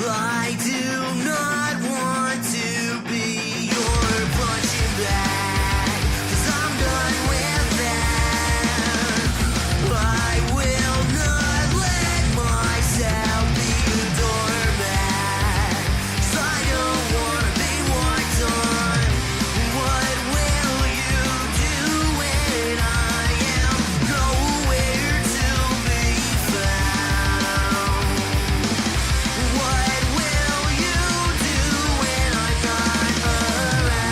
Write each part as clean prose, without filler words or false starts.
I do not want to be your punching bag, 'cause I'm done with that. I will not let myself be a doormat, 'cause I don't want to be walked on. What will you do when I am nowhere to be found? What will you do when I'm not around?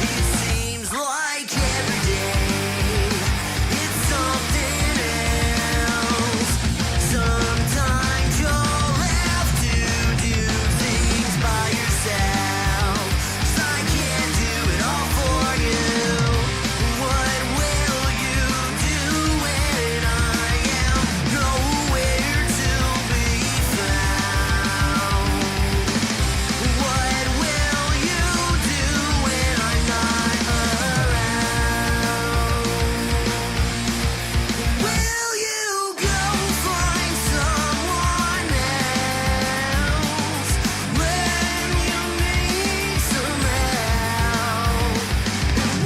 It seems like every day it's something else. Sometimes you'll have to do things by yourself, 'cause I can't do it all for you. What will you do when I am nowhere to be found? What will you do when I'm not around? Will you go find someone else when you need some help?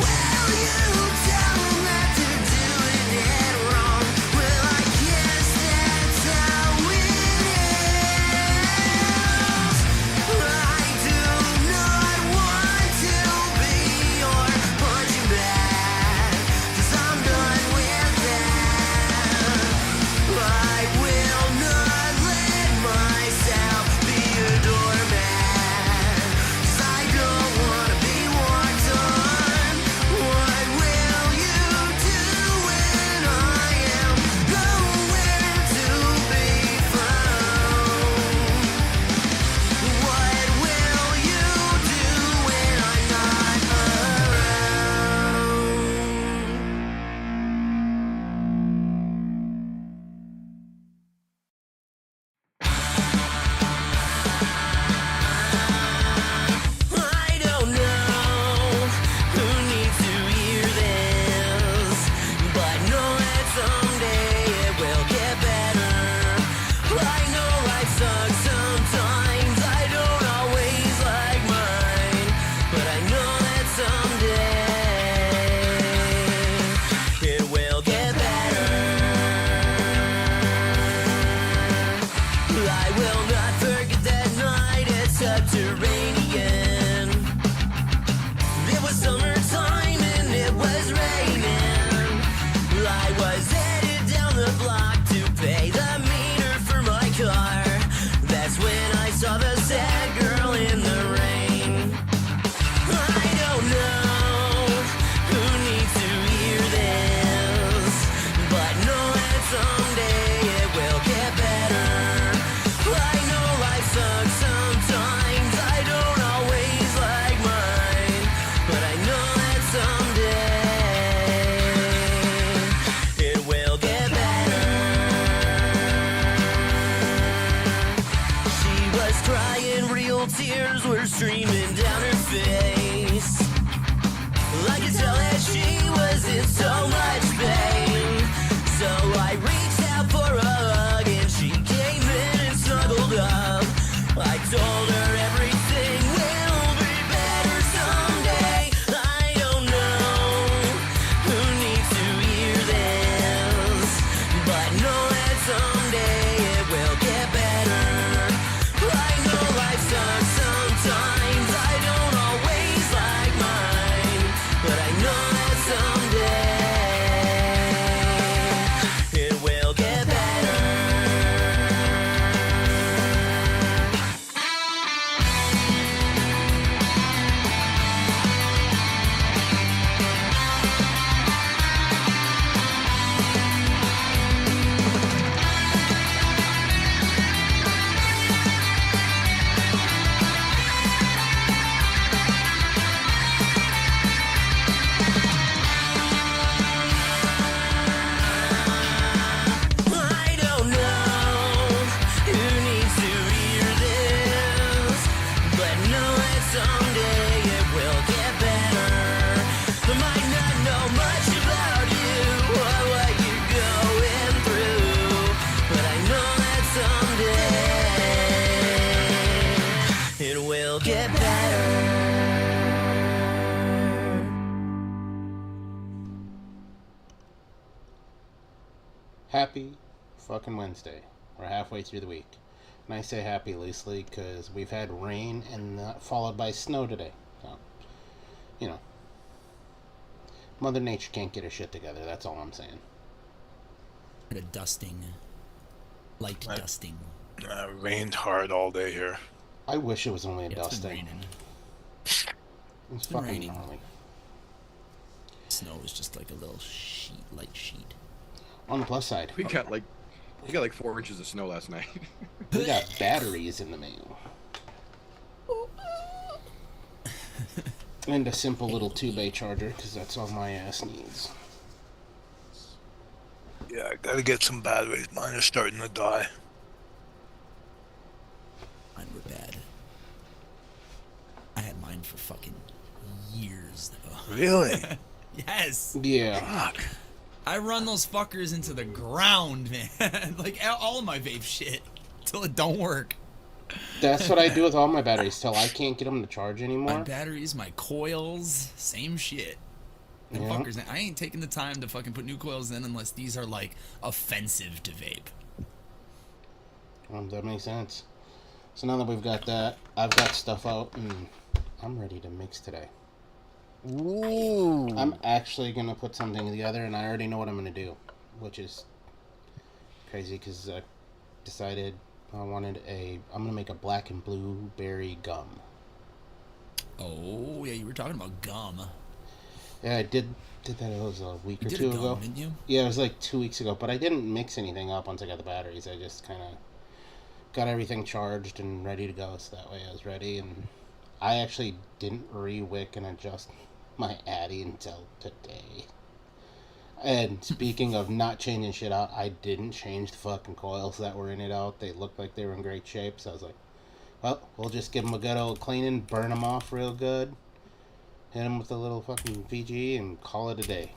Will you tell them that they're doing it wrong? Well, I guess that's how it is. I do not want to be your punching bag, 'cause I'm done with that. I will not let myself be a doormat, 'cause I don't want to be walked on. What will you do when I am nowhere to be found? What will you do when I'm not around? I don't know who needs to hear this, but know that someday it will get better. I know life sucks sometimes, I don't always like mine, but I know that someday it will get better. I will not forget that night at Subterranean. It was summertime and it was raining. I was headed down the block to pay the meter for my car. That's when I saw the sad girl in the rain. I don't know who needs to hear this, but know that someday it will get better. I know life sucks sometimes, I don't always like mine, but I know that someday it will get better. She was crying, real tears were streaming down her face. I could tell that she was in so much pain. So I reached out for a hug and she came in and snuggled up. I told her everything will be better someday. I don't know who needs to hear this, but know that someday it will get better. I know life sucks sometimes, I don't always Happy fucking Wednesday. We're halfway through the week. And I say happy loosely because we've had rain and followed by snow today. So, you know, Mother Nature can't get her shit together. That's all I'm saying. A dusting. Light dusting. Rained hard all day here. I wish it was only a It's dusting. been raining. It's fucking raining. gnarly. Snow is just like a little sheet, light sheet. On the plus side, We got like 4 inches of snow last night. we got batteries in the mail. And a simple little 2-bay charger, because that's all my ass needs. Yeah, I gotta get some batteries. Mine are starting to die. Mine were bad. I had mine for fucking years though. Really? Yes. Yeah. Fuck. I run those fuckers into the ground, man. Like all of my vape shit till it don't work. That's what I do with all my batteries, till I can't get them to charge anymore. My batteries, my coils, same shit. Them Yeah. fuckers, I ain't taking the time to fucking put new coils in unless these are like offensive to vape. Well, that makes sense. So now that we've got that, I've got stuff out, and I'm ready to mix today. Ooh. I'm actually going to put something together, and I already know what I'm going to do, which is crazy, because I decided I'm going to make a black and blueberry gum. Oh, yeah, you were talking about gum. Yeah, I did that, it was a week You or did two a gum, ago. didn't you? Yeah, it was like 2 weeks ago, but I didn't mix anything up once I got the batteries. I just kind of got everything charged and ready to go, so that way I was ready. And I actually didn't re-wick and adjust my Addy until today. And speaking of not changing shit out, I didn't change the fucking coils that were in it out. They looked like they were in great shape, so I was like, well, we'll just give them a good old cleaning, burn them off real good, hit them with a little fucking VG, and call it a day.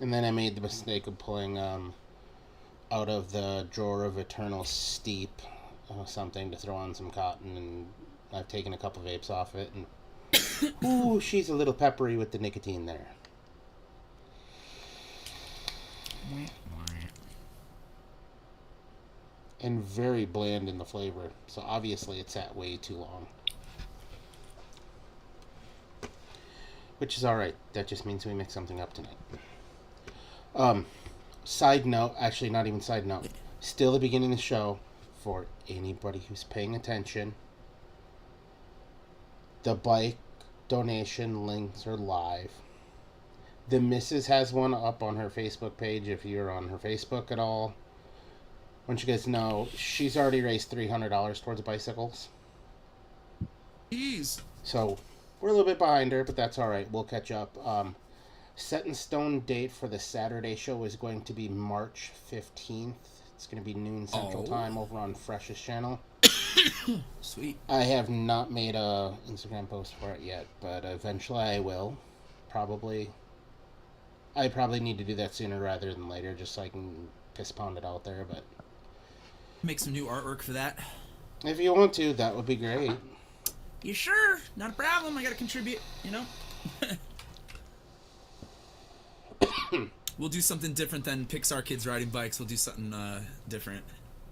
And then I made the mistake of pulling out of the drawer of Eternal Steep something to throw on some cotton, and I've taken a couple vapes off it, and ooh, she's a little peppery with the nicotine there. And very bland in the flavor, so obviously it's sat way too long. Which is alright, that just means we mix something up tonight. Side note, actually not even side note, still the beginning of the show, for anybody who's paying attention, the bike donation links are live. The missus has one up on her Facebook page if you're on her Facebook at all. I want you guys to know, she's already raised $300 towards bicycles. Jeez. So, we're a little bit behind her, but that's alright. We'll catch up. Set in stone date for the Saturday show is going to be March 15th. It's going to be noon Central Time over on Fresh's channel. Sweet. I have not made a Instagram post for it yet, but eventually I will. I probably need to do that sooner rather than later, just so I can piss pound it out there, but Make some new artwork for that. if you want to, that would be great. You sure? Not a problem. I gotta contribute, you know? We'll do something different than Pixar kids riding bikes. We'll do something different.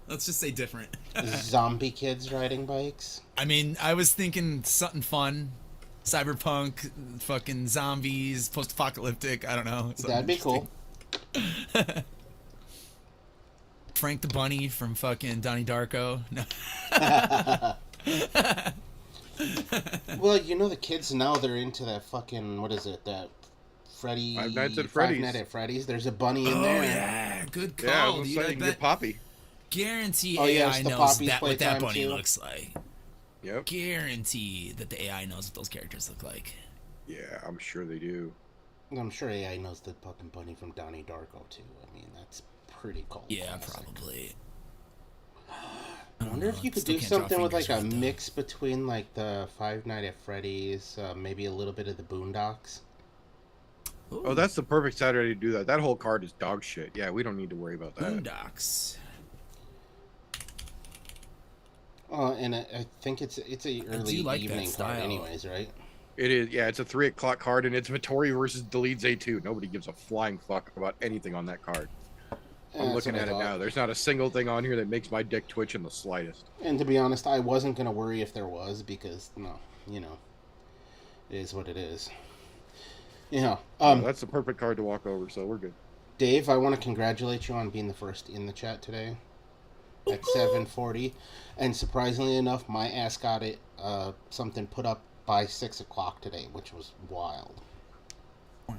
Let's just say different. Zombie kids riding bikes. I mean, I was thinking something fun. Cyberpunk, fucking zombies, post-apocalyptic, I don't know. That'd be cool. Frank the Bunny from fucking Donnie Darko. No. Well, you know the kids now, they're into that fucking, what is it, that Freddy... Five Nights at Five Freddy's. Nights at Freddy's. There's a bunny in Oh, there. yeah. Good call. Yeah, I was dude. I saying, bet get Poppy. guarantee Oh, yeah, AI it's the knows Poppy's that what that playtime, bunny too. looks like. Yep. Guarantee that the AI knows what those characters look like. Yeah, I'm sure they do. I'm sure AI knows the fucking bunny from Donnie Darko, too. I mean, that's pretty cool. Yeah, probably. I wonder if you could Still do can't draw something with, like, fingers a right, though. mix between, like, the Five Nights at Freddy's, maybe a little bit of the Boondocks. Ooh, Oh, that's the perfect Saturday to do that. That whole card is dog shit. Yeah, we don't need to worry about that. Boondocks. And I think it's a early like that evening card style. anyways, right? It is, yeah, it's a 3 o'clock card, and it's Vittori versus Deletes A2. Nobody gives a flying fuck about anything on that card. I'm That's looking what I at it thought. now. There's not a single thing on here that makes my dick twitch in the slightest. And to be honest, I wasn't gonna worry if there was because no, it is what it is. That's the perfect card to walk over, so we're good. Dave, I want to congratulate you on being the first in the chat today at 7:40, and surprisingly enough, my ass got it something put up by 6 o'clock today, which was wild. Wow.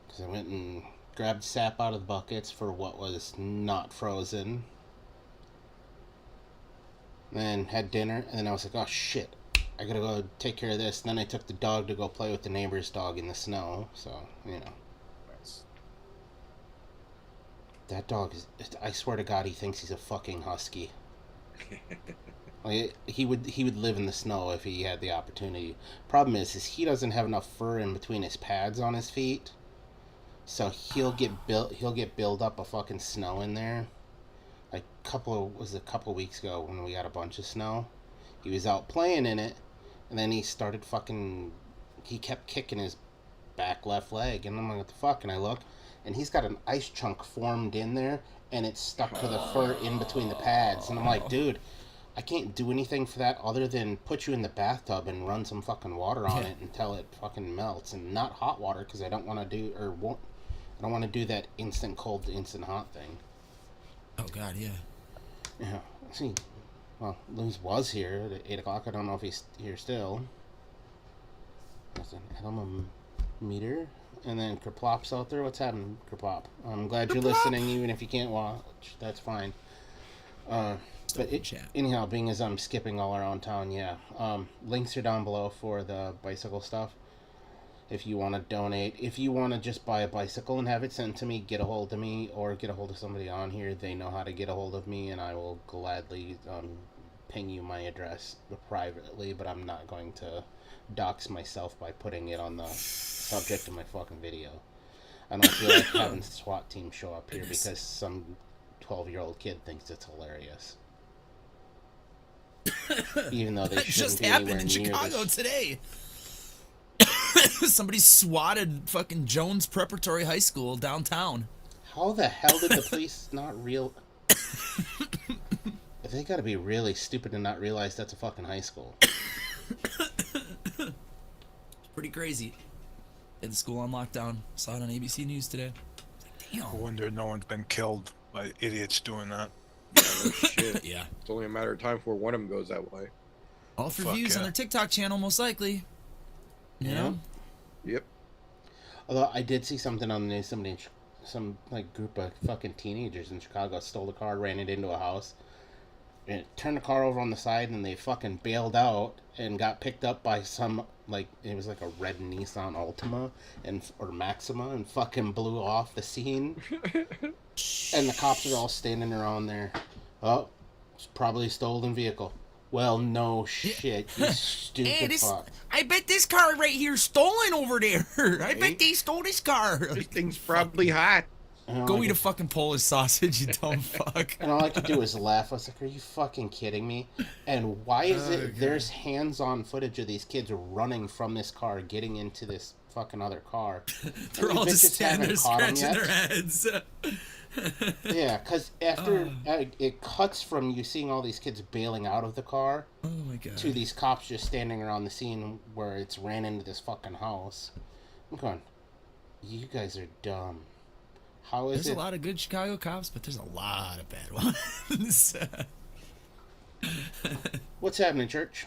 Because I went and grabbed sap out of the buckets for what was not frozen, then had dinner, and then I was like, oh shit, I gotta go take care of this. And then I took the dog to go play with the neighbor's dog in the snow, so, That dog is, I swear to God, he thinks he's a fucking husky. Like, he would live in the snow if he had the opportunity. Problem is he doesn't have enough fur in between his pads on his feet, so he'll get build up a fucking snow in there. Like a couple weeks ago when we got a bunch of snow, he was out playing in it, and then he kept kicking his back left leg, and I'm like, what the fuck? And I look, and he's got an ice chunk formed in there, and it's stuck to the fur in between the pads, and I'm like, dude, I can't do anything for that other than put you in the bathtub and run some fucking water on it until it fucking melts, and not hot water because I don't want to do that instant cold to instant hot thing. Oh God, yeah. Yeah. See, well, Luz was here at 8 o'clock. I don't know if he's here still. There's an meter. And then Kerplop's out there. What's happening, Kerplop? I'm glad you're listening, even if you can't watch. That's fine. Anyhow, being as I'm skipping all around town, yeah. Links are down below for the bicycle stuff. If you want to donate, if you want to just buy a bicycle and have it sent to me, get a hold of me or get a hold of somebody on here. They know how to get a hold of me, and I will gladly ping you my address privately, but I'm not going to dox myself by putting it on the subject of my fucking video. I don't feel like having the SWAT team show up here because some 12-year-old kid thinks it's hilarious. Even though they That shouldn't just be happened anywhere in near Chicago this. today. Somebody swatted fucking Jones Preparatory High School downtown. How the hell did the police not They gotta be really stupid to not realize that's a fucking high school. Pretty crazy. Had the school on lockdown. Saw it on ABC News today. Damn. I wonder no one's been killed by idiots doing that. Shit. Yeah. It's only a matter of time before one of them goes that way. All for Fuck views on yeah. their TikTok channel, most likely. You know? Yep. Although I did see something on the news, some group of fucking teenagers in Chicago stole a car, ran it into a house, and turned the car over on the side, and they fucking bailed out and got picked up by some, it was like a red Nissan Altima or Maxima, and fucking blew off the scene. And the cops are all standing around there. Oh, it's probably a stolen vehicle. Well, no shit, you stupid fuck. I bet this car right here is stolen over there. I bet Right? they stole this car. This thing's probably hot. And Go eat a fucking Polish sausage, you dumb fuck. And all I could do was laugh. I was like, are you fucking kidding me? And why is it there's hands-on footage of these kids running from this car, getting into this fucking other car? They're And all these just bitches standing there haven't caught 'em scratching yet. their heads. Yeah, because after it cuts from you seeing all these kids bailing out of the car Oh my god. to these cops just standing around the scene where it's ran into this fucking house. I'm going, you guys are dumb. How is There's it? a lot of good Chicago cops, but there's a lot of bad ones. What's happening, church?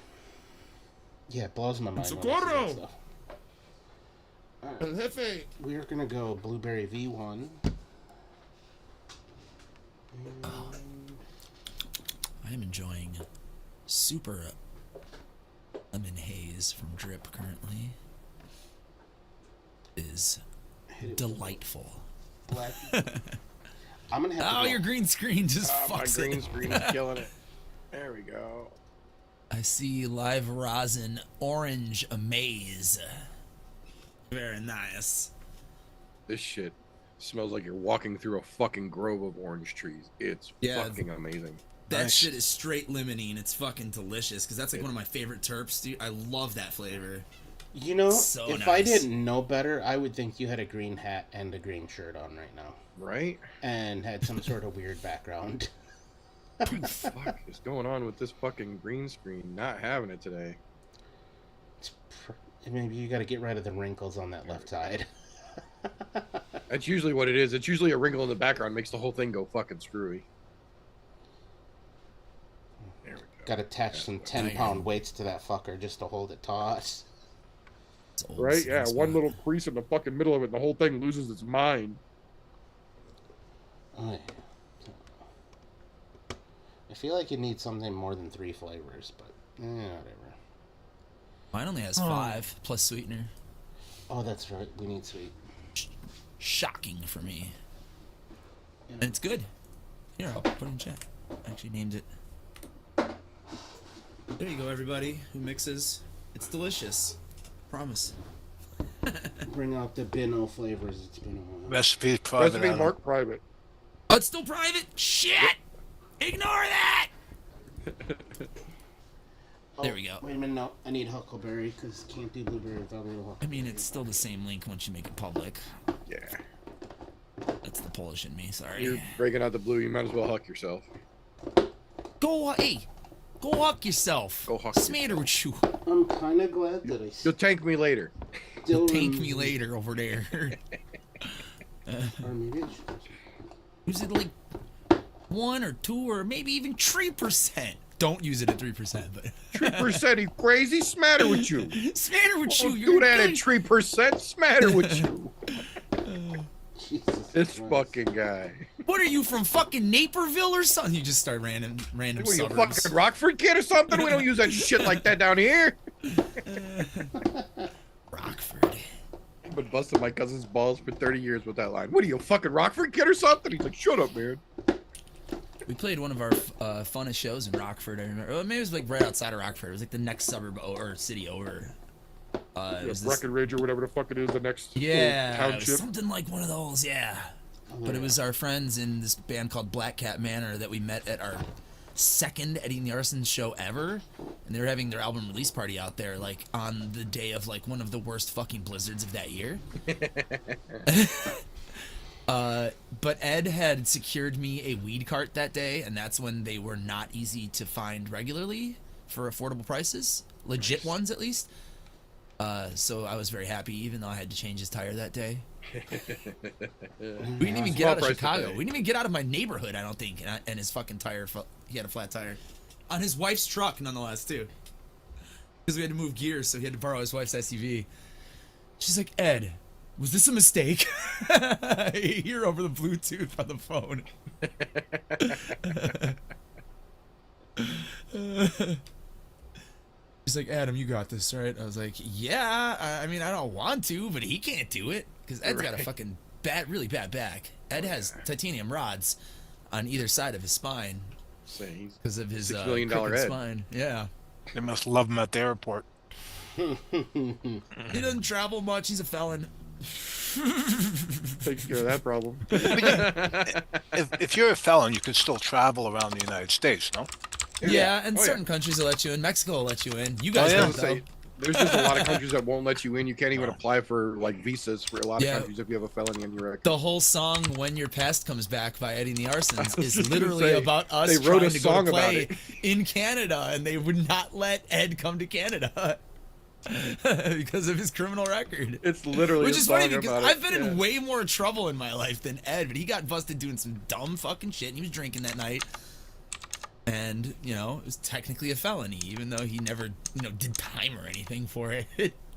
Yeah, it blows my mind. when I see that Socorro! stuff. Alright, we're gonna go Blueberry V1. I am enjoying super lemon haze from Drip currently. It is delightful. Black. I'm gonna have to Oh, go. your green screen just My fucks green it. screen is killing it. There we go. I see live rosin orange amaze. Very nice. This shit smells like you're walking through a fucking grove of orange trees. It's Yeah. fucking amazing. That Nice. shit is straight limonene. It's fucking delicious because that's like one of my favorite terps, dude. I love that flavor. You know, So if I nice. didn't know better, I would think you had a green hat and a green shirt on right now. Right? And had some sort of weird background. What the fuck is going on with this fucking green screen? Not having it today. Maybe you gotta get rid of the wrinkles on that left side. That's usually what it is. It's usually a wrinkle in the background makes the whole thing go fucking screwy. There we go. Gotta attach some 10-pound weights to that fucker just to hold it taut. It's old Right? Yeah, spot. one little crease in the fucking middle of it and the whole thing loses its mind. Oh, yeah. I feel like it needs something more than 3 flavors, but whatever. Mine only has 5 plus sweetener. Oh, that's right. We need sweet. Shocking for me. And it's good. Here, I'll put it in chat. I actually named it. There you go, everybody who mixes. It's delicious. Promise. Bring out the Bino flavors. It's been a while. Recipe private. Recipe Adam. marked private. Oh, it's still private? Shit! Ignore that! There we go. Wait a minute, no. I need huckleberry because can't do blueberry without a little I huckleberry. mean, it's still the same link once you make it public. Yeah. That's the Polish in me, sorry. You're breaking out the blue, you might as well huck yourself. Go huck yourself. Go huck What's the matter with you? I'm kind of glad that I You'll tank me later. still Tank me later over there. Or maybe I should. Use it like 1 or 2 or maybe even 3%. Don't use it at 3%, but 3%, you crazy? Smatter with you. smatter with you. Don't You're do that at good. 3%. Smatter with you. Jesus This Christ. fucking guy. What are you from fucking Naperville or something? You just start random What are you, suburbs. fucking Rockford kid or something? We don't use that shit like that down here. Rockford. I've been busting my cousin's balls for 30 years with that line. What are you, a fucking Rockford kid or something? He's like, shut up, man. We played one of our funnest shows in Rockford. I remember. Or maybe it was like right outside of Rockford. It was like the next suburb or city over. It was this, Breckenridge or whatever the fuck it is, the next little yeah, it was township. something like one of those. Yeah. But it was our friends in this band called Black Cat Manor that we met at our second Eddie and the Arson show ever, and they were having their album release party out there, like on the day of like one of the worst fucking blizzards of that year. But Ed had secured me a weed cart that day, and that's when they were not easy to find regularly for affordable prices, legit ones at least. So I was very happy, even though I had to change his tire that day. We didn't even get out of price to Chicago. pay. We didn't even get out of my neighborhood, I don't think. And his fucking tire, he had a flat tire. On his wife's truck, nonetheless, too. Because we had to move gears, so he had to borrow his wife's SUV. She's like, Ed, was this a mistake? I hear over the Bluetooth on the phone. He's like, Adam, you got this, right? I was like, yeah. I mean, I don't want to, but he can't do it. Because Ed's got a fucking really bad back. Ed has titanium rods on either side of his spine because of his $6 million crooked head. spine. Yeah. They must love him at the airport. He doesn't travel much. He's a felon. Takes care of that problem. If you're a felon, you can still travel around the United States, no? Yeah, and Oh, yeah. certain countries will let you in. Mexico will let you in. You guys yeah? don't, though. Say, there's just a lot of countries that won't let you in. You can't even apply for like visas for a lot of Yeah. countries if you have a felony on your record. The whole song "When Your Past Comes Back" by Eddie and the Arsons was is just gonna literally say, about us they wrote trying a to go song to about play it. in Canada, and they would not let Ed come to Canada because of his criminal record. It's literally Which a is song funny because about it. I've been Yeah. in way more trouble in my life than Ed, but he got busted doing some dumb fucking shit, and he was drinking that night. And, you know, it was technically a felony, even though he never, did time or anything for it.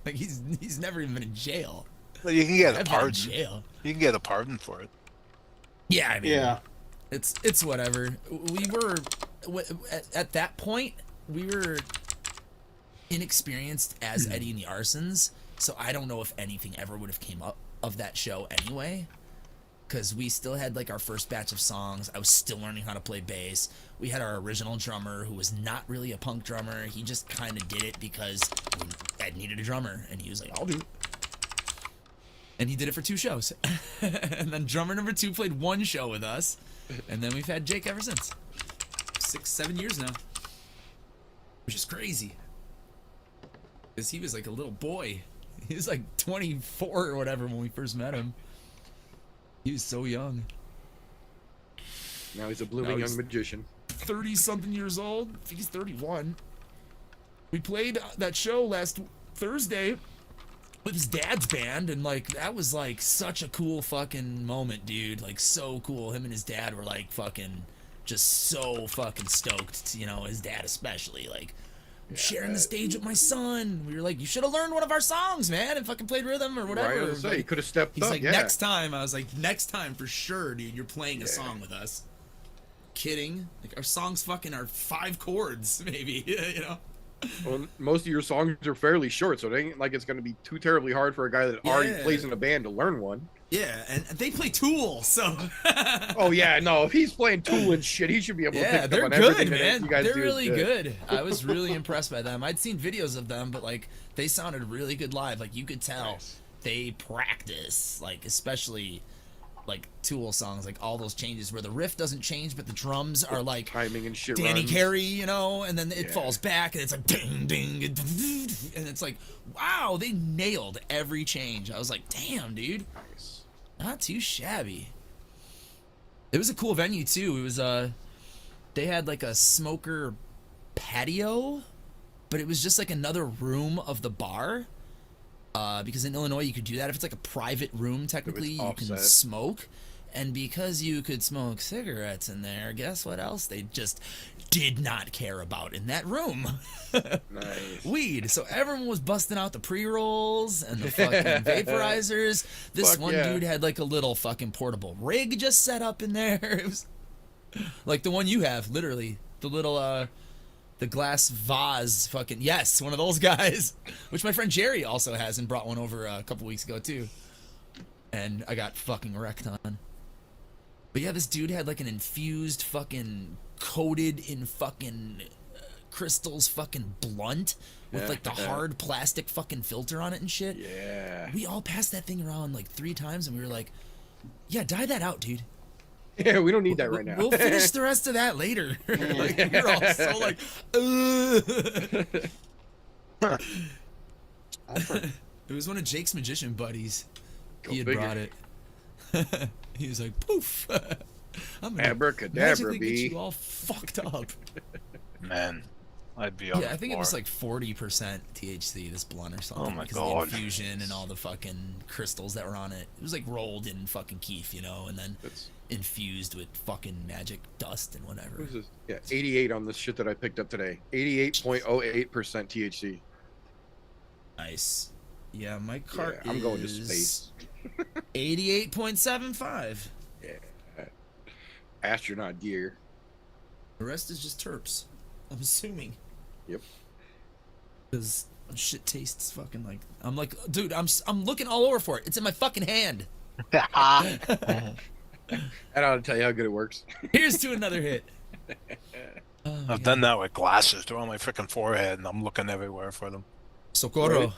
Like, he's never even been in jail. Well, you can get a I've been in pardon. jail. You can get a pardon for it. Yeah, I mean, Yeah. it's whatever. We were, at that point, we were inexperienced as Eddie and the Arsons, so I don't know if anything ever would have came up of that show anyway. Because we still had like our first batch of songs. I was still learning how to play bass. We had our original drummer who was not really a punk drummer. He just kind of did it because Ed needed a drummer. And he was like, I'll do it. And he did it for 2 shows. And then drummer number 2 played 1 show with us. And then we've had Jake ever since. 6-7 years now, which is crazy. Because he was like a little boy. He was like 24 or whatever when we first met him. He was so young. Now he's a blooming young magician. 30-something years old. I think he's 31. We played that show last Thursday with his dad's band, and like that was like such a cool fucking moment, dude. Like so cool. Him and his dad were like fucking just so fucking stoked, you know, his dad especially. Like, I'm sharing the stage with my son. We were like, you should have learned one of our songs, man, and fucking played rhythm or whatever. Right, say, he could have stepped He's up. like, Yeah. next time. I was like, next time for sure, dude. You're playing a song with us. Kidding? Like our songs fucking are 5 chords, maybe. You know. Well, most of your songs are fairly short, so it ain't like it's going to be too terribly hard for a guy that already plays in a band to learn one. Yeah, and they play Tool, so. Oh yeah, no, if he's playing Tool and shit, he should be able to pick they're up on good, everything that man. you guys They're do. really good. I was really impressed by them. I'd seen videos of them, but like they sounded really good live. Like you could tell they practice, like especially like Tool songs, like all those changes where the riff doesn't change, but the drums are like timing and shit. Danny runs. Carey, you know, and then it falls back and it's like ding ding, and it's like wow, they nailed every change. I was like, damn, dude. Nice. Not too shabby. It was a cool venue too. It was they had like a smoker patio, but it was just like another room of the bar. Because in Illinois you could do that if it's like a private room. Technically, you can smoke, and because you could smoke cigarettes in there, guess what else they just did not care about in that room? Nice. Weed. So everyone was busting out the pre-rolls and the fucking vaporizers. This Fuck one yeah. dude had like a little fucking portable rig just set up in there. It was like the one you have, literally. The little the glass vase fucking, yes, one of those guys, which my friend Jerry also has and brought one over a couple weeks ago too. And I got fucking wrecked on. But yeah, this dude had like an infused fucking coated in fucking crystals fucking blunt with like the hard plastic fucking filter on it and shit. Yeah. We all passed that thing around like 3 times and we were like, yeah, dye that out, dude. Yeah, we don't need that right now. We'll finish the rest of that later. Like, you're all so like, ugh. It was one of Jake's magician buddies. He had figure. brought it. He was like, poof. I'm gonna Abracadabra, magically B. get you all fucked up. Man, I'd be on Yeah, the I think it floor. was like 40% THC, this blunt or something. Oh my because God. of the infusion and all the fucking crystals that were on it. It was like rolled in fucking keef, you know, and then infused with fucking magic dust and whatever. What is this? Yeah, 88 on this shit that I picked up today. 88.08% THC. Nice. Yeah, my cart I'm going to is space. 88.75. Yeah. Astronaut gear. The rest is just terps. I'm assuming. Yep. Because shit tastes fucking like, I'm like, dude, I'm looking all over for it. It's in my fucking hand. I ought to tell you how good it works. Here's to another hit. Oh, I've done that with glasses. They're on my freaking forehead, and I'm looking everywhere for them. Socorro. Right.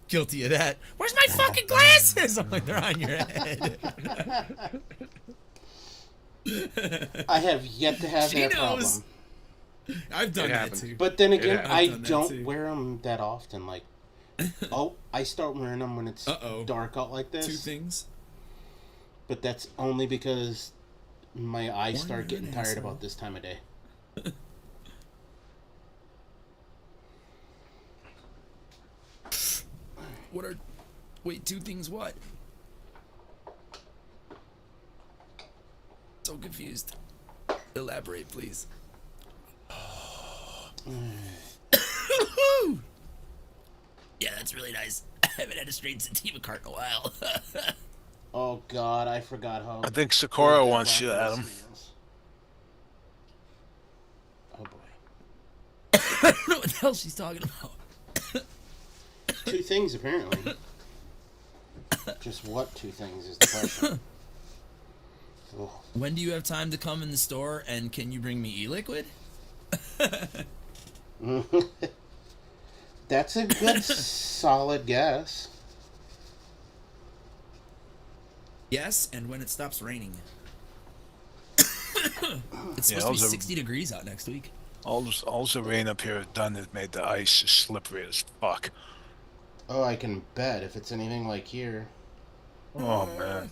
Guilty of that. Where's my fucking glasses? I'm like, they're on your head. I have yet to have She that knows. problem. I've done It that happens. too. But then again, Yeah, I I've done that don't too. wear them that often. Like, I start wearing them when it's Uh-oh. dark out like this. 2 things. But that's only because my eyes Why start you're getting an tired asshole. about this time of day. What are... Wait, 2 things what? So confused. Elaborate, please. Yeah, that's really nice. I haven't had a straight sativa cart in a while. Oh God, I forgot how. I think Socorro good that wants you, black Adam. whiskey is. Oh boy. I don't know what the hell she's talking about. 2 things apparently. Just what 2 things is the question. Oh. When do you have time to come in the store, and can you bring me e-liquid? That's a good solid guess. Yes, and when it stops raining. It's Yeah, supposed to be those are- 60 degrees out next week. All the rain up here has done is made the ice just slippery as fuck. Oh, I can bet if it's anything like here. Oh man.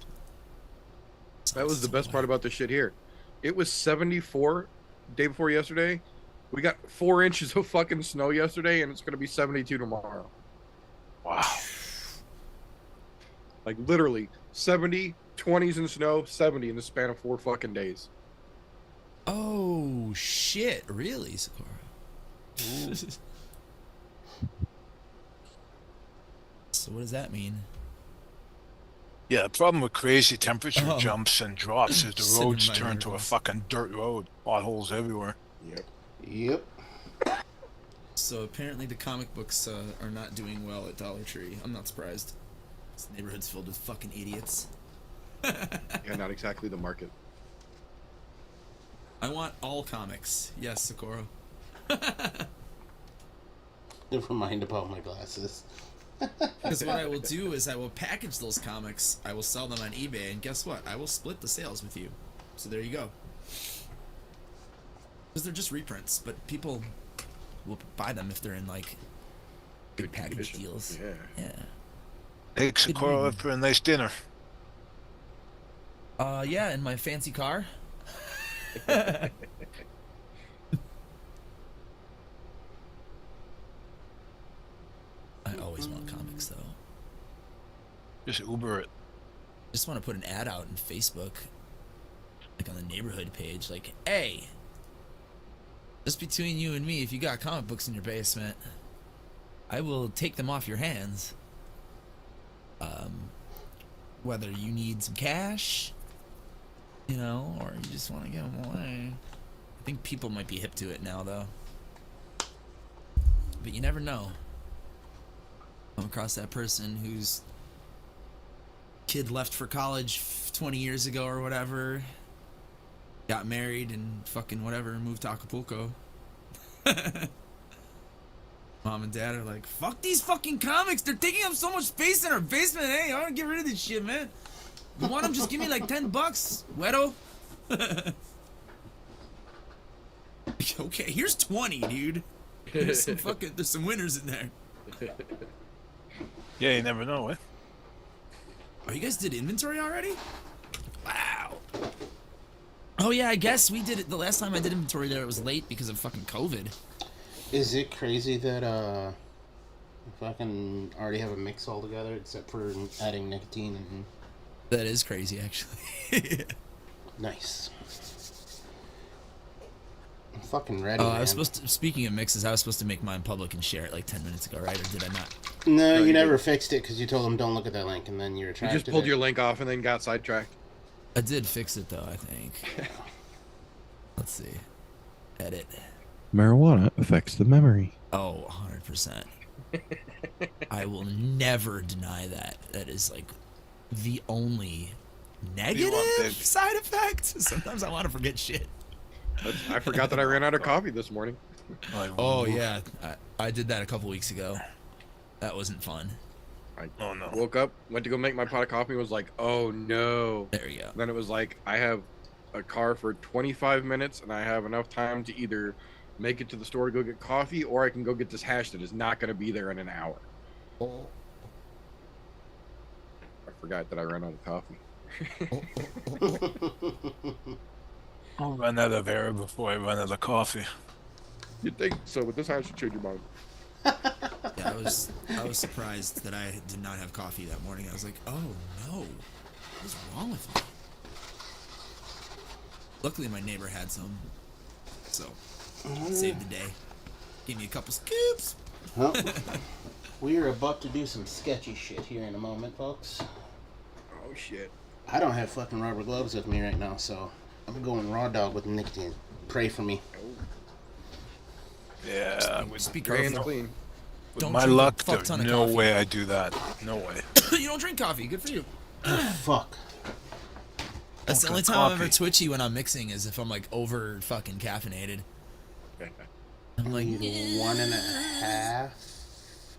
That was the best part about this shit here. It was 74 day before yesterday. We got 4 inches of fucking snow yesterday, and it's gonna be 72 tomorrow. Wow. Like literally 70, 20s in snow, 70 in the span of 4 fucking days. Oh shit! Really, Sakura? So what does that mean? Yeah, the problem with crazy temperature Oh. jumps and drops is the Sitting roads by turn to a miracles. fucking dirt road. Potholes everywhere. Yep. Yep. So apparently the comic books are not doing well at Dollar Tree. I'm not surprised. This neighborhood's filled with fucking idiots. Yeah, not exactly the market. I want all comics. Yes, Socorro. Never mind about my glasses. Because what I will do is I will package those comics, I will sell them on eBay, and guess what? I will split the sales with you. So there you go. Because they're just reprints, but people will buy them if they're in like good package condition. deals. Yeah. Yeah. Take Sakura out for a nice dinner. Yeah, in my fancy car. I always want comics though. Just Uber it. Just want to put an ad out in Facebook, like on the neighborhood page, like, hey, just between you and me, if you got comic books in your basement, I will take them off your hands. Whether you need some cash, you know, or you just want to get them away. I think people might be hip to it now, though. But you never know. Come across that person whose kid left for college 20 years ago or whatever, got married and fucking whatever, moved to Acapulco. Mom and dad are like, fuck these fucking comics, they're taking up so much space in our basement. Hey, I want to get rid of this shit, man. You want them, just give me like $10, Wedo. Okay, here's 20, dude. There's some winners in there. Yeah, you never know, eh? Oh, you guys did inventory already? Wow. Oh yeah, I guess we did it. The last time I did inventory there, it was late because of fucking COVID. Is it crazy that if I can already have a mix altogether except for adding nicotine and That is crazy, actually. nice. I'm fucking ready. Oh, man. I was supposed to. Speaking of mixes, I was supposed to make mine public and share it like 10 minutes ago, right? Or did I not? No, you you never did. fixed it because you told them don't look at that link, and then you You retracted just pulled it. your link off and then got sidetracked. I did fix it though, I think. Let's see. Edit. Marijuana affects the memory. Oh, 100%. I will never deny that. That is like the only negative it. side effect. Sometimes I want to forget shit. I forgot that I ran out of coffee this morning. Like, Oh oof. yeah, I did that a couple weeks ago. That wasn't fun. I Oh no. woke up, went to go make my pot of coffee, and was like, oh no. There you go. Then it was like, I have a car for 25 minutes, and I have enough time to either make it to the store to go get coffee, or I can go get this hash that is not going to be there in an hour. I forgot that I ran out of coffee. I'll run out of air before I run out of coffee. You'd think so, but this hash should change your mind. Yeah, I was surprised that I did not have coffee that morning. I was like, oh no, what is wrong with me? Luckily, my neighbor had some, so saved the day. Gave me a couple scoops. Well, we are about to do some sketchy shit here in a moment, folks. Oh shit. I don't have fucking rubber gloves with me right now, so I'm going raw dog with nicotine. Pray for me. Yeah, Just be Your hands careful. clean. with Don't my drink a luck, fuck there's ton of no coffee. way I do that. No way. You don't drink coffee. Good for you. Fuck. That's the only drink time I'm ever coffee. twitchy when I'm mixing is if I'm like over fucking caffeinated. I'm like, Need 1.5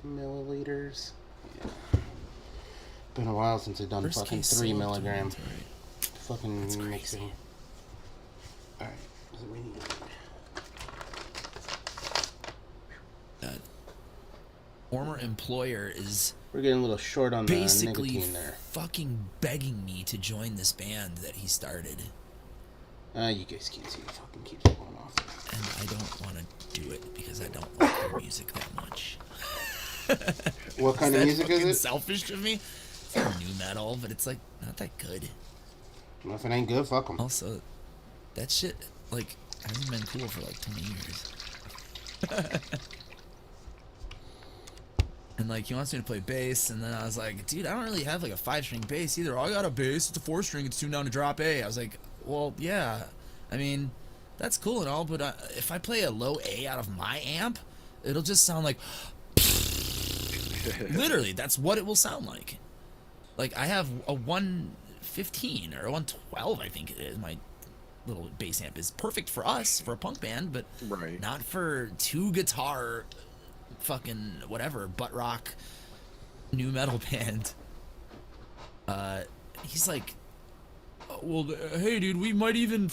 milliliters. Yeah. Been a while since I've done worst fucking case 3 sold milligram inventory. fucking mixing. Alright, so we need... Former employer is We're getting a little short on the basically nicotine there. fucking begging me to join this band that he started. You guys can't see the fucking keeps going off. And I don't want to do it because I don't like their music that much. What kind of music is it? Selfish of me. It's like new metal, but it's like not that good. Well, if it ain't good, fuck them. Also, that shit like hasn't been cool for like 20 years. And like he wants me to play bass, and then I was like, dude, I don't really have like a 5-string bass either. I got a bass, it's a 4-string, it's tuned down to drop A. I was like, well, yeah, I mean, that's cool and all, but if I play a low A out of my amp, it'll just sound like literally that's what it will sound like. Like I have a 115 or a 112, I think it is. My little bass amp is perfect for us for a punk band, but Right. not for 2 guitar fucking whatever butt rock new metal band. He's like, oh, well, hey dude, we might even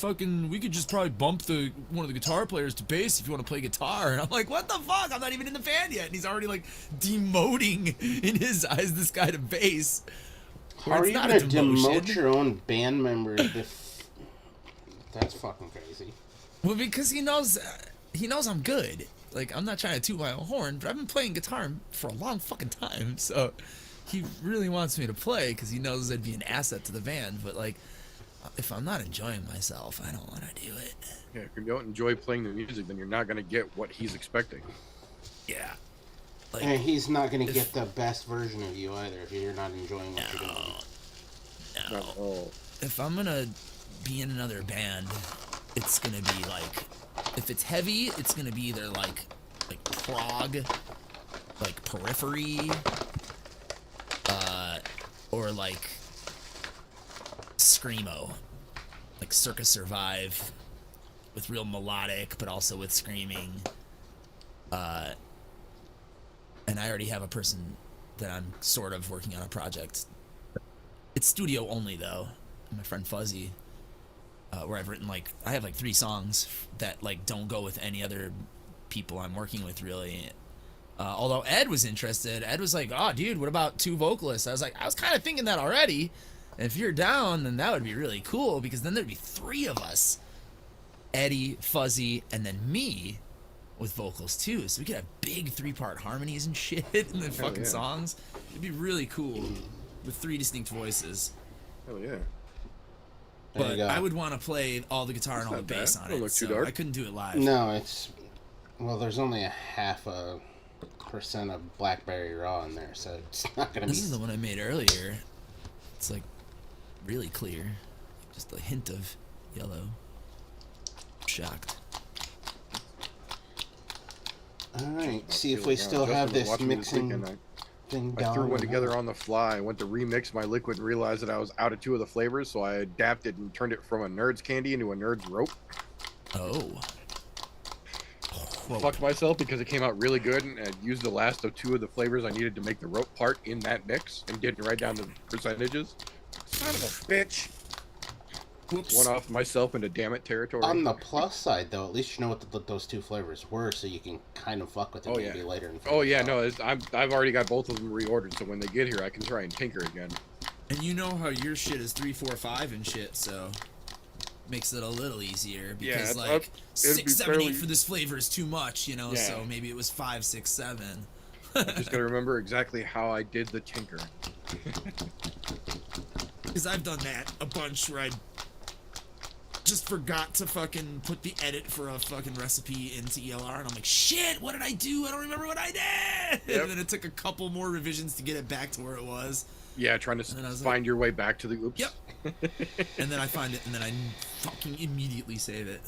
we could just probably bump one of the guitar players to bass if you want to play guitar. And I'm like, what the fuck, I'm not even in the band yet, and he's already like demoting in his eyes this guy to bass. How are you gonna demote your own band members if... That's fucking crazy. Well, because he knows I'm good. Like, I'm not trying to toot my own horn, but I've been playing guitar for a long fucking time, so he really wants me to play because he knows I'd be an asset to the band. But like, if I'm not enjoying myself, I don't want to do it. Yeah, if you don't enjoy playing the music, then you're not going to get what he's expecting. Yeah. Like, And he's not gonna get the best version of you either if you're not enjoying what you're doing. no. Not at all. If I'm gonna be in another band, it's gonna be like, if it's heavy, it's gonna be either like prog, like Periphery, or like screamo, like Circus Survive, with real melodic but also with screaming. And I already have a person that I'm sort of working on a project. It's studio only though. My friend Fuzzy, where I've written I have 3 songs that don't go with any other people I'm working with really. Although Ed was interested. Ed was like, oh dude, what about 2 vocalists? I was like, I was kind of thinking that already. And if you're down, then that would be really cool because then there'd be 3 of us. Eddie, Fuzzy, and then me with vocals too. So we could have big 3-part harmonies and shit in the fucking songs. It'd be really cool with 3 distinct voices. Hell yeah. But I would want to play all the guitar and all the not bad. bass on Don't it, look too so dark. I couldn't do it live. No, it's... Well, there's only a 0.5% of Blackberry Raw in there, so it's not gonna be... This is the one I made earlier. It's really clear. Just a hint of yellow. Shocked. Alright, see if we still have this mixing thing I down. threw one together on the fly. I went to remix my liquid and realized that I was out of 2 of the flavors, so I adapted and turned it from a Nerd's Candy into a Nerd's Rope. Oh. Fucked myself because it came out really good, and I used the last of 2 of the flavors I needed to make the rope part in that mix and didn't write down the percentages. Son of a bitch. Whoops. One off myself into damn it territory. On the plus side, though, at least you know what those 2 flavors were, so you can kind of fuck with it maybe later. Oh yeah, no, I've already got both of them reordered, so when they get here, I can try and tinker again. And you know how your shit is 3, 4, 5 and shit, so makes it a little easier because Yeah, it'd be 6, 7, 8 fairly- for this flavor is too much, you know. Yeah. So maybe it was 5, 6, 7. I just gotta remember exactly how I did the tinker. Because I've done that a bunch where I just forgot to fucking put the edit for a fucking recipe into ELR, and I'm like, shit, what did I do? I don't remember what I did. Yep. And then it took a couple more revisions to get it back to where it was. Yeah, trying to And I was find your way back to the oops. Yep. And then I find it, and then I fucking immediately save it.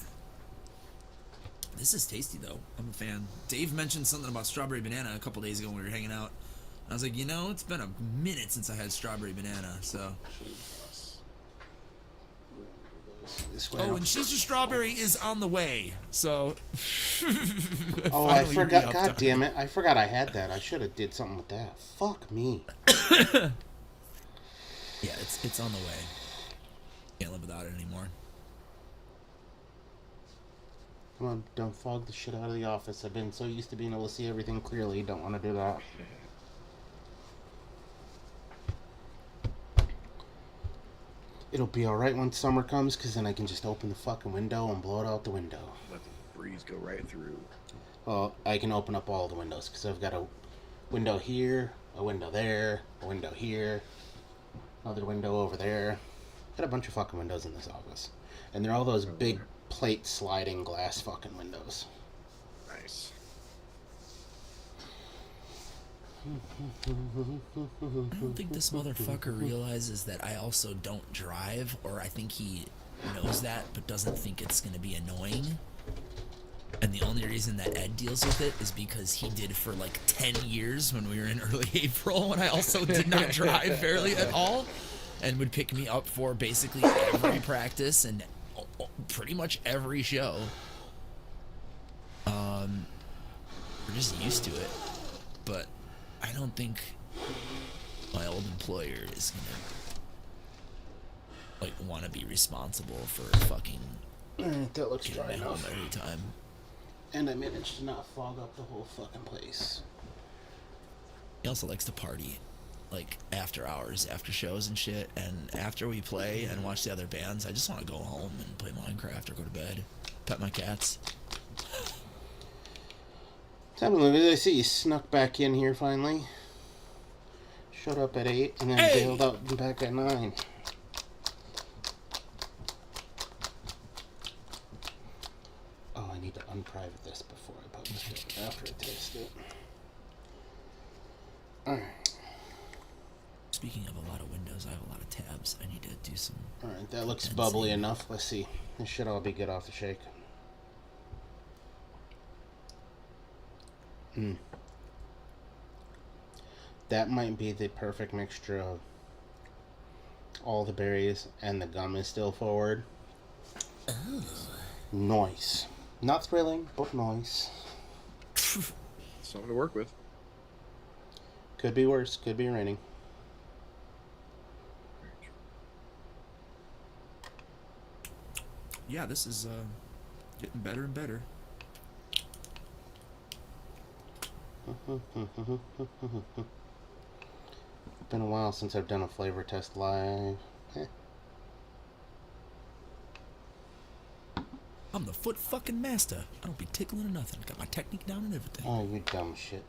This is tasty though. I'm a fan. Dave mentioned something about strawberry banana a couple days ago when we were hanging out. I was like, you know, it's been a minute since I had strawberry banana, so. Oh, and Cheezer Strawberry is on the way, so. Oh, I Finally forgot. re-upped God on damn it. I forgot I had that. I should have did something with that. Fuck me. Yeah, it's on the way. Can't live without it anymore. Come on, don't fog the shit out of the office. I've been so used to being able to see everything clearly. Don't want to do that. It'll be alright when summer comes, because then I can just open the fucking window and blow it out the window. Let the breeze go right through. Well, I can open up all the windows, because I've got a window here, a window there, a window here, another window over there. Got a bunch of fucking windows in this office. And they're all those big plate sliding glass fucking windows. Nice. I don't think this motherfucker realizes that I also don't drive, or I think he knows that but doesn't think it's going to be annoying. And the only reason that Ed deals with it is because he did for like 10 years when we were in early April, when I also did not drive barely at all, and would pick me up for basically every practice and pretty much every show. We're just used to it. But I don't think my old employer is gonna like want to be responsible for fucking That looks getting dry me home enough. every time. And I managed to not fog up the whole fucking place. He also likes to party, like after hours, after shows and shit. And after we play and watch the other bands, I just want to go home and play Minecraft or go to bed, pet my cats. Tell me, Lucas, I see you snuck back in here finally. Showed up at 8 and then bailed out and back at 9. Oh, I need to unprivate this before I publish it, after I taste it. Alright. Speaking of a lot of windows, I have a lot of tabs. I need to do some. Alright, that looks bubbly enough. Let's see. This should all be good off the shake. That might be the perfect mixture of all the berries and the gum is still forward. Nice. Not thrilling, but nice. Something to work with. Could be worse. Could be raining. Yeah, this is getting better and better. Been a while since I've done a flavor test live. I'm the foot fucking master. I don't be tickling or nothing. Got my technique down and everything. Oh, you dumb shit.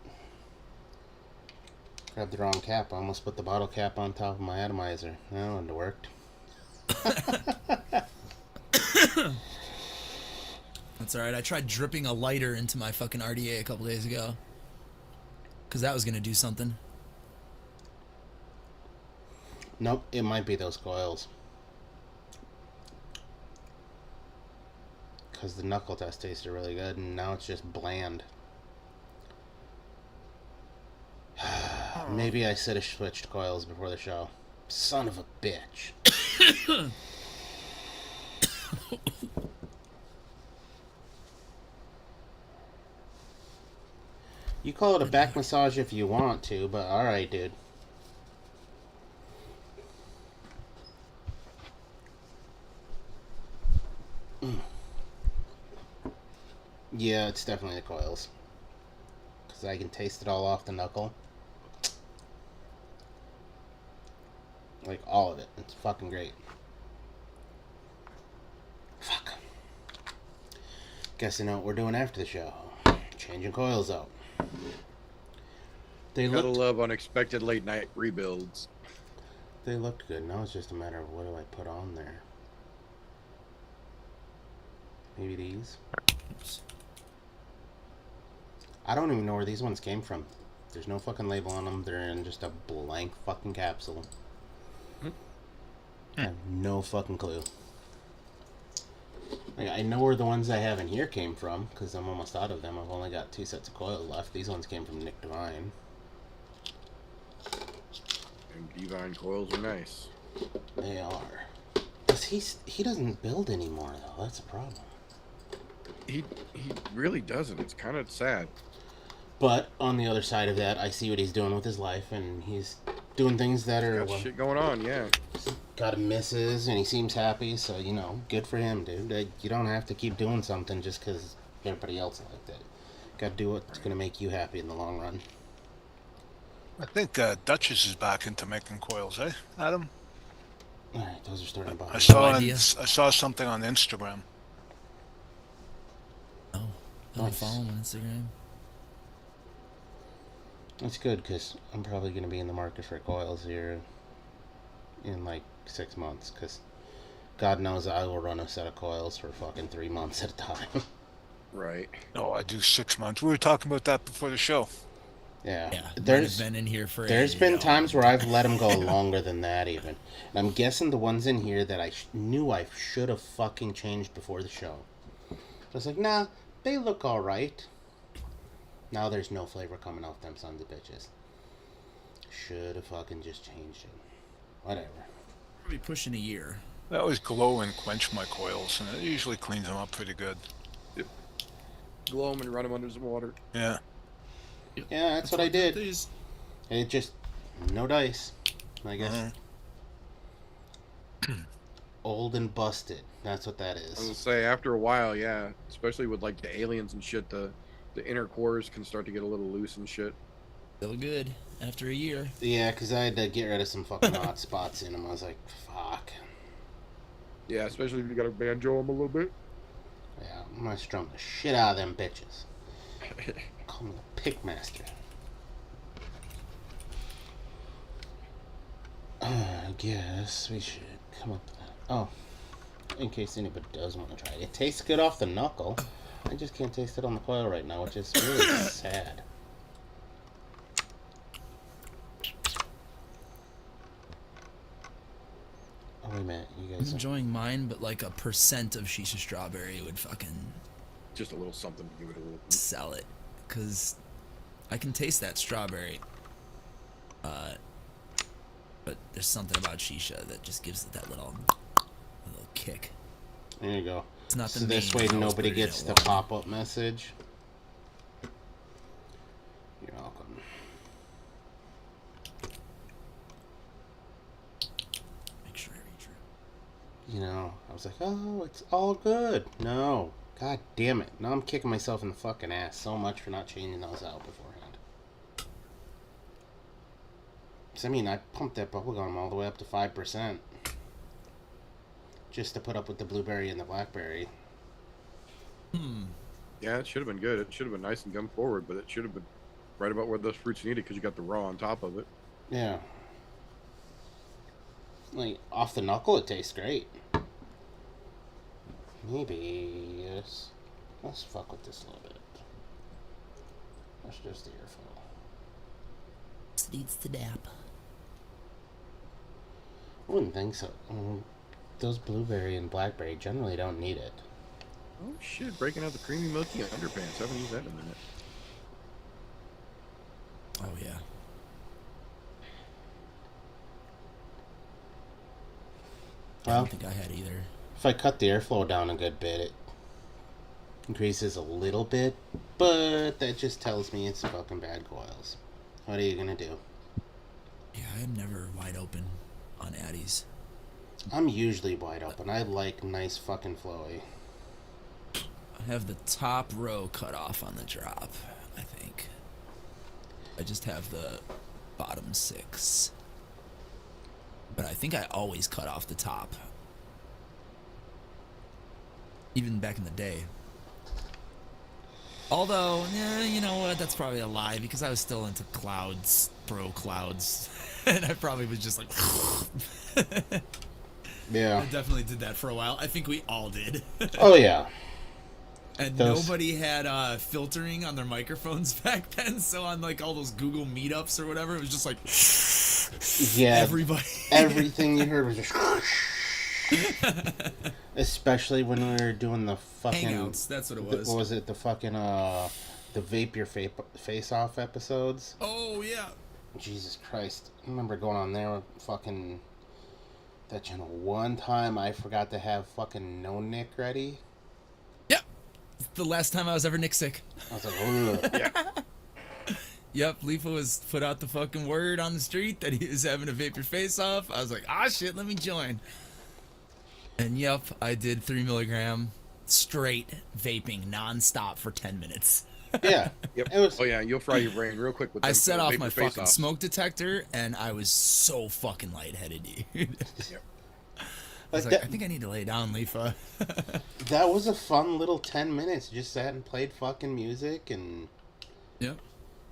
Grabbed the wrong cap. I almost put the bottle cap on top of my atomizer. That wouldn't have worked. That's alright. I tried dripping a lighter into my fucking RDA a couple days ago. Because that was going to do something. Nope, it might be those coils. Because the knuckle test tasted really good, and now it's just bland. Maybe I should have switched coils before the show. Son of a bitch. You call it a back massage if you want to, but alright, dude. Yeah, it's definitely the coils. Because I can taste it all off the knuckle. Like, all of it. It's fucking great. Fuck. Guess I know what we're doing after the show. Changing coils out. They Gotta looked, love unexpected late night rebuilds. they looked good. Now it's just a matter of what do I put on there. Maybe these? Oops. I don't even know where these ones came from. There's no fucking label on them. They're in just a blank fucking capsule. I have no fucking clue. Like, I know where the ones I have in here came from, because I'm almost out of them. I've only got 2 sets of coils left. These ones came from Nick Devine. And Divine coils are nice. They are. Because he doesn't build anymore, though. That's a problem. He really doesn't. It's kind of sad. But, on the other side of that, I see what he's doing with his life, and he's doing things that are... Got well, shit going on, yeah. got a missus, and he seems happy, so, you know, good for him, dude. You don't have to keep doing something just because everybody else liked it. Gotta do what's gonna make you happy in the long run. I think Duchess is back into making coils, eh, Adam? Alright, those are starting to bother I me. saw idea. I saw something on Instagram. Oh, I Nice. follow him on Instagram. That's good, because I'm probably going to be in the market for coils here in like 6 months, because God knows I will run a set of coils for fucking 3 months at a time. Right. No, I do 6 months. We were talking about that before the show. Yeah. Yeah, There's might have been in here for. there's a, been times where I've let them go longer than that even. And I'm guessing the ones in here that I knew I should have fucking changed before the show. I was like, nah, they look alright. Now there's no flavor coming off them sons of bitches. Should have fucking just changed it. Whatever. Probably pushing a year. I always glow and quench my coils, and it usually cleans them up pretty good. Glow them and run them under some water. Yeah. Yeah, that's what I did. These- It just no dice, I guess. Old and busted. That's what that I was is. gonna say, after a while, yeah, especially with like the aliens and shit, the inner cores can start to get a little loose and shit. Still good after a year. Yeah, because I had to get rid of some fucking hot spots in them. I was like, fuck. Yeah, especially if you gotta banjo them a little bit. Yeah, I'm gonna strum the shit out of them bitches. Call me a pickmaster. I guess we should come up with that. Oh, in case anybody does want to try it. It tastes good off the knuckle. I just can't taste it on the coil right now, which is really sad. Oh, wait a minute. You I'm guys... enjoying mine, but like a percent of shisha strawberry would fucking Just a little something to give it a little. sell it, cause I can taste that strawberry. But there's something about shisha that just gives it that little kick. There you go. It's not the So this main way house, nobody but it gets the won't. pop-up message. You're welcome. Make sure I read through. You know, I was like, oh, it's all good. No. God damn it. Now I'm kicking myself in the fucking ass so much for not changing those out beforehand. 'Cause, I mean, I pumped that bubblegum all the way up to 5%. Just to put up with the blueberry and the blackberry. Yeah, it should have been good. It should have been nice and gum forward, but it should have been right about where those fruits needed because you got the raw on top of it. Yeah. Like, off the knuckle, it tastes great. Maybe, yes. Let's fuck with this a little bit. That's just the earful. Needs to dap. I wouldn't think so. Those blueberry and blackberry generally don't need it. Oh shit, breaking out the creamy milky underpants. I haven't used that in a minute. Oh yeah. I Well, don't think I had either. if I cut the airflow down a good bit, it increases a little bit, but that just tells me it's fucking bad coils. What are you gonna do? Yeah, I am never wide open on Addies. I'm usually wide open. I like nice fucking flowy. I have the top row cut off on the drop, I think. I just have the bottom 6. But I think I always cut off the top. Even back in the day. Although, you know what? That's probably a lie because I was still into clouds, bro clouds. And I probably was just like... Yeah. I definitely did that for a while. I think we all did. Oh, yeah. And Those- nobody had filtering on their microphones back then, so on like all those Google meetups or whatever, it was just like Yeah. everybody. Everything you heard was just... Especially when we were doing the fucking... Hangouts, that's what it was. What was it? The fucking, the Vape Your Face-Off episodes? Oh, yeah. Jesus Christ. I remember going on there with fucking... that channel. One time I forgot to have fucking No Nick ready. Yep. The last time I was ever Nick sick. I was like, ugh. Yeah. Yep, Leafa was put out the fucking word on the street that he was having to vape your face off. I was like, ah, shit, let me join. And yep, I did 3 milligram straight vaping nonstop for 10 minutes. Yeah. Yep. It was. Oh yeah, you'll fry your brain real quick with. I them set off vapor my face fucking off. smoke detector, and I was so fucking lightheaded, dude. I was like, I think I need to lay down, Leafa. That was a fun little 10 minutes. Just sat and played fucking music, and Yep.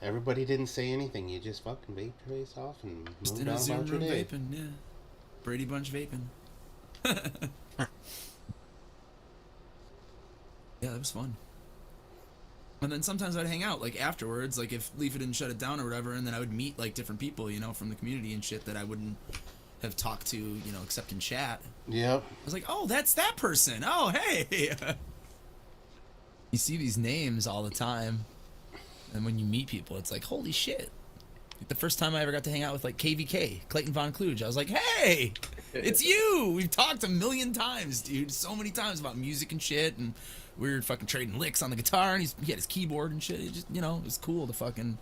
everybody didn't say anything. You just fucking vaped your face off and Just moved in a on Zoom about your room day. vaping, yeah. Brady Bunch vaping. Yeah, that was fun. And then sometimes I'd hang out, like, afterwards, like, if Leafa didn't shut it down or whatever, and then I would meet, like, different people, you know, from the community and shit that I wouldn't have talked to, you know, except in chat. Yep. I was like, oh, that's that person. Oh, hey. You see these names all the time. And when you meet people, it's like, holy shit. Like, the first time I ever got to hang out with, like, KVK, Clayton Von Kluge, I was like, hey, it's you. We've talked a million times, dude. So many times about music and shit. And we were fucking trading licks on the guitar. And he had his keyboard and shit. It just, you know, it was cool to fucking...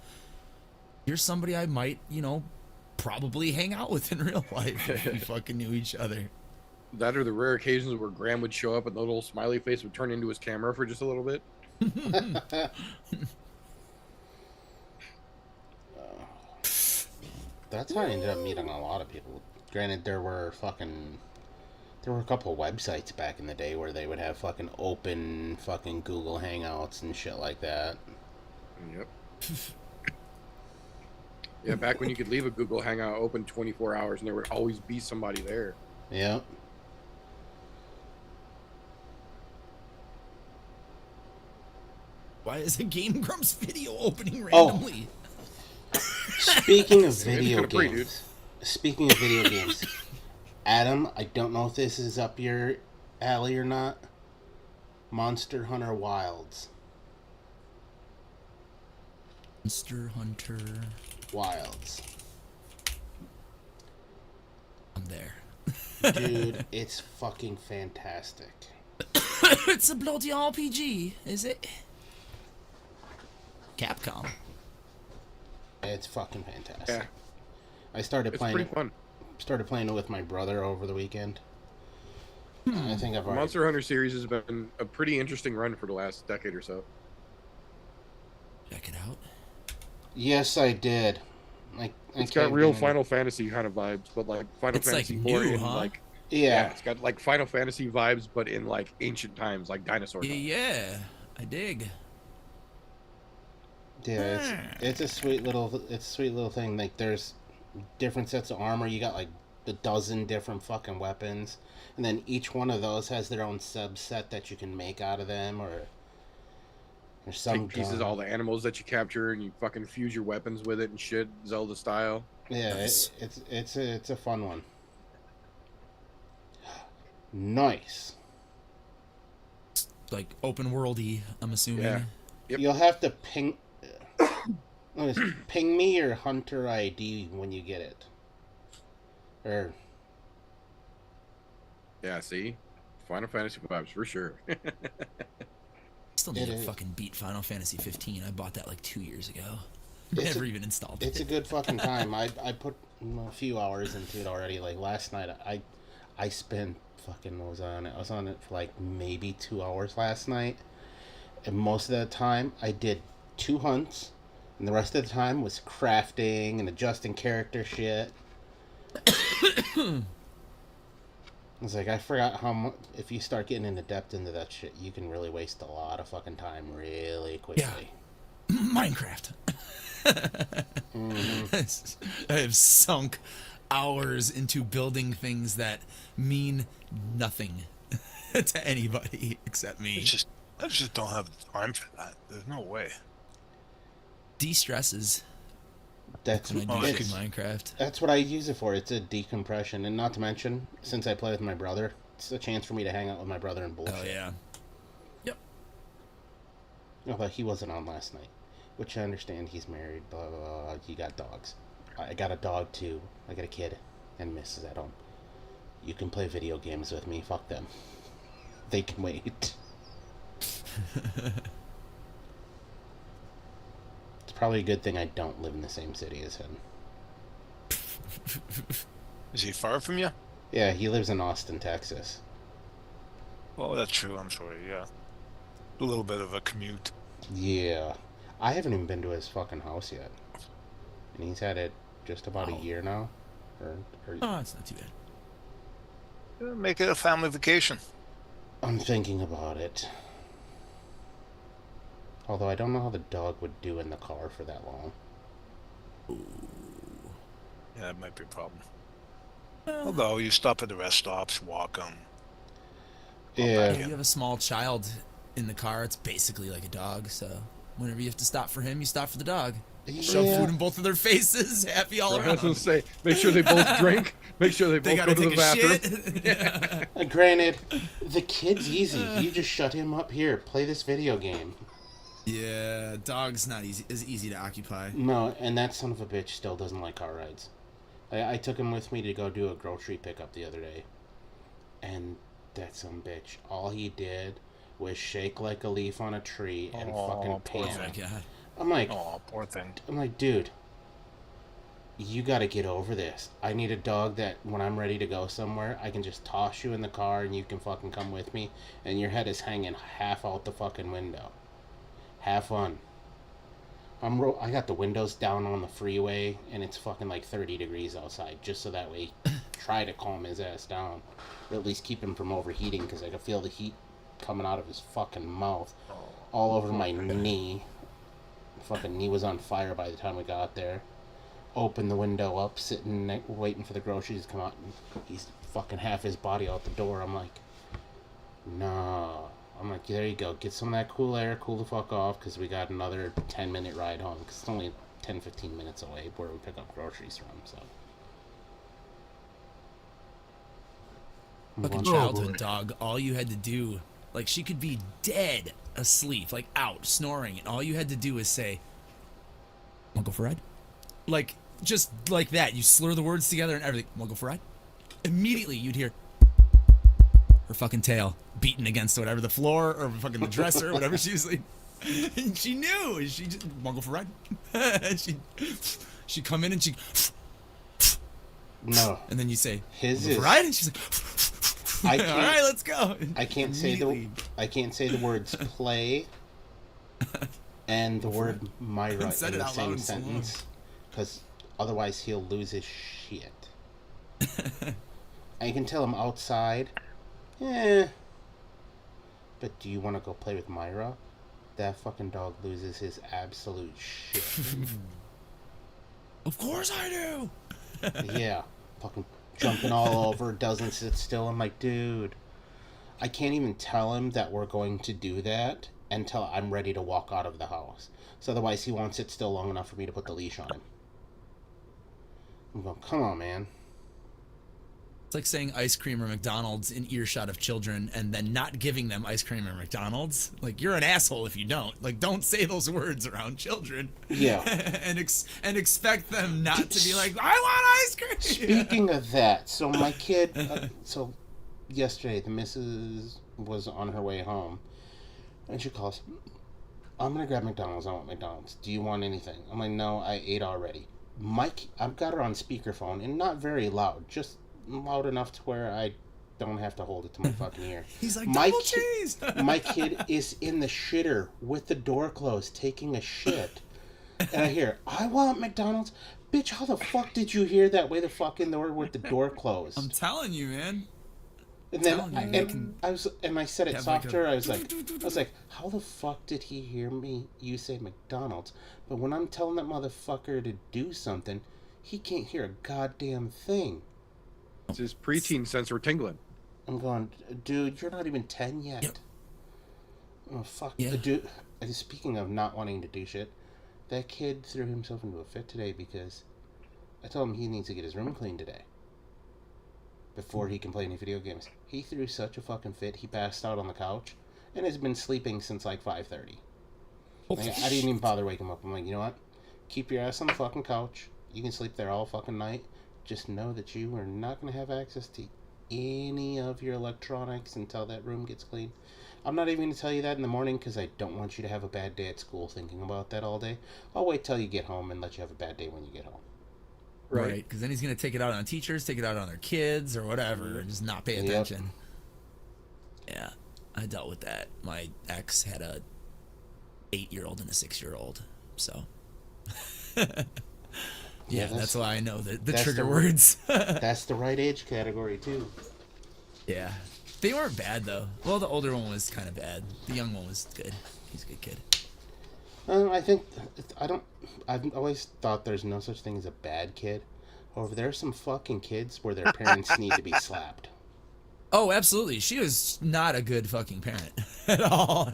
Here's somebody I might, you know, probably hang out with in real life if we fucking knew each other. That are the rare occasions where Graham would show up and the little smiley face would turn into his camera for just a little bit. That's how I ended up meeting a lot of people. Granted, there were a couple websites back in the day where they would have fucking open fucking Google Hangouts and shit like that. Yep. Yeah, back when you could leave a Google Hangout open 24 hours and there would always be somebody there. Yep. Why is a Game Grumps video opening Oh. randomly? Speaking of It's video kinda pretty, games, speaking of video games, Adam, I don't know if this is up your alley or not. Monster Hunter Wilds. Monster Hunter. Wilds. I'm there. Dude, it's fucking fantastic. It's a bloody RPG, is it? Capcom. It's fucking fantastic. Yeah, I started it's playing pretty it. fun. Started playing it with my brother over the weekend. I think I've The already. Monster Hunter series has been a pretty interesting run for the last decade or so. Check it out. Yes, I did. It's got real Final Fantasy kind of vibes, but like Final It's, like, Fantasy 4 new, in huh? like Yeah. it's got like Final Fantasy vibes, but in like ancient times, like dinosaur times. Yeah, I dig. Yeah, it's a sweet little thing. Like there's different sets of armor. You got like a dozen different fucking weapons, and then each one of those has their own subset that you can make out of them, or there's some Take pieces gun. of all the animals that you capture and you fucking fuse your weapons with it and shit, Zelda style. Yeah, Nice. it's a fun one. Nice. Like open worldy, I'm assuming. Yeah. Yep. You'll have to ping. Ping me your Hunter ID when you get it. Or Yeah, see? Final Fantasy vibes for sure. Still need It to is. fucking beat Final Fantasy 15. I bought that like 2 years ago. It's Never a- even installed it's a it. good fucking time. I put a few hours into it already. Like last night, I spent fucking was on it. I was on it for like maybe 2 hours last night, and most of the time I did 2 hunts, and the rest of the time was crafting and adjusting character shit. It's like I forgot how much. If you start getting into depth into that shit, you can really waste a lot of fucking time really quickly. Minecraft. I have sunk hours into building things that mean nothing to anybody except me. I just don't have the time for that. There's no way. De-stresses That's when I Oh, do I shit in could- Minecraft. That's what I use it for. It's a decompression, and not to mention, since I play with my brother, it's a chance for me to hang out with my brother and bullshit. Oh yeah. Yep. Although he wasn't on last night, which I understand. He's married. Blah blah blah. He got dogs. I got a dog too. I got a kid and Mrs. at home. You can play video games with me. Fuck them. They can wait. It's probably a good thing I don't live in the same city as him. Is he far from you? Yeah, he lives in Austin, Texas. Well, that's true. I'm sorry. Yeah, a little bit of a commute. Yeah. I haven't even been to his fucking house yet. And he's had it just about a Wow. year now. Or Oh, it's not too bad. Yeah, make it a family vacation. I'm thinking about it. Although I don't know how the dog would do in the car for that long. Yeah, that might be a problem. Although you stop at the rest stops, walk them. Yeah. You have a small child in the car. It's basically like a dog. So whenever you have to stop for him, you stop for the dog. Shove Yeah. food in both of their faces. Happy all I was gonna around. say, make sure they both drink. Make sure they They both gotta go to the take a bathroom. shit. Granted, the kid's easy. You just shut him up here. Play this video game. Yeah, dog's not as easy to occupy. No, and that son of a bitch still doesn't like car rides. I took him with me to go do a grocery pickup the other day. And that son of a bitch, all he did was shake like a leaf on a tree and fucking poor Oh my panic. god. Oh, poor thing. I'm like, dude, you gotta get over this. I need a dog that when I'm ready to go somewhere, I can just toss you in the car and you can fucking come with me, and your head is hanging half out the fucking window. Have fun. I got the windows down on the freeway, and it's fucking like 30 degrees outside, just so that way try to calm his ass down. Or at least keep him from overheating, because I could feel the heat coming out of his fucking mouth all over my knee. Fucking knee was on fire by the time we got there. Opened the window up, sitting waiting for the groceries to come out, and he's fucking half his body out the door. I'm like, no. I'm like, there you go. Get some of that cool air, cool the fuck off, because we got another 10-minute ride home, because it's only 10-15 minutes away where we pick up groceries from, so. Fucking childhood dog. All you had to do, like, she could be dead asleep, like out snoring, and all you had to do is say, "Wanna go for a ride?" Like, just like that. You slur the words together and everything. "Wanna go for a ride?" Immediately you'd hear her fucking tail beating against whatever the floor or fucking the dresser or whatever she was like. And she knew. She just, "Wanna go for a ride?" she'd come in and she, No. and then you say, His "Wanna go is. for a ride?" And she's like, I "All can't, right, let's go." I can't say the words play and the word Myra Said in it the out loud same in so long. sentence, because otherwise he'll lose his shit. I can tell him outside, but do you want to go play with Myra? That fucking dog loses his absolute shit. Of course I do. Yeah, fucking jumping all over, doesn't sit still. I'm like, dude, I can't even tell him that we're going to do that until I'm ready to walk out of the house. So otherwise he won't sit still long enough for me to put the leash on him. I'm going, come on, man. It's like saying ice cream or McDonald's in earshot of children and then not giving them ice cream or McDonald's. Like, you're an asshole if you don't. Like, don't say those words around children. Yeah. and expect them not to be like, "I want ice cream." Speaking of that, so my kid, so yesterday the missus was on her way home, and she calls, "I'm gonna grab McDonald's. I want McDonald's. Do you want anything?" I'm like, "No, I ate already." I've got her on speakerphone, and not very loud, just loud enough to where I don't have to hold it to my fucking ear. He's like, My "Double cheese." My kid is in the shitter with the door closed, taking a shit. And I hear, "I want McDonald's." Bitch, how the fuck did you hear that way the fucking door with the door closed? I'm telling you, man. And then telling you, I said it have like softer. a- I was like, how the fuck did he hear you say McDonald's? But when I'm telling that motherfucker to do something, he can't hear a goddamn thing. It's his preteen sense were tingling. I'm going, dude, you're not even 10 yet. Yep. Oh, fuck. Yeah. Dude, speaking of not wanting to do shit, that kid threw himself into a fit today because I told him he needs to get his room cleaned today before he can play any video games. He threw such a fucking fit, he passed out on the couch and has been sleeping since like 5:30. Like, I didn't even bother waking him up. I'm like, you know what? Keep your ass on the fucking couch. You can sleep there all fucking night. Just know that you are not going to have access to any of your electronics until that room gets clean. I'm not even going to tell you that in the morning because I don't want you to have a bad day at school thinking about that all day. I'll wait till you get home and let you have a bad day when you get home. Right. Because then he's going to take it out on teachers, take it out on their kids or whatever, and just not pay Yep. attention. Yeah. I dealt with that. My ex had a 8-year-old and a 6-year-old, so yeah, that's why I know the trigger words. That's the right age category too. Yeah, they weren't bad though. Well, the older one was kind of bad. The young one was good. He's a good kid. I think I've always thought there's no such thing as a bad kid. However, there are some fucking kids where their parents need to be slapped. Oh, absolutely. She was not a good fucking parent at all.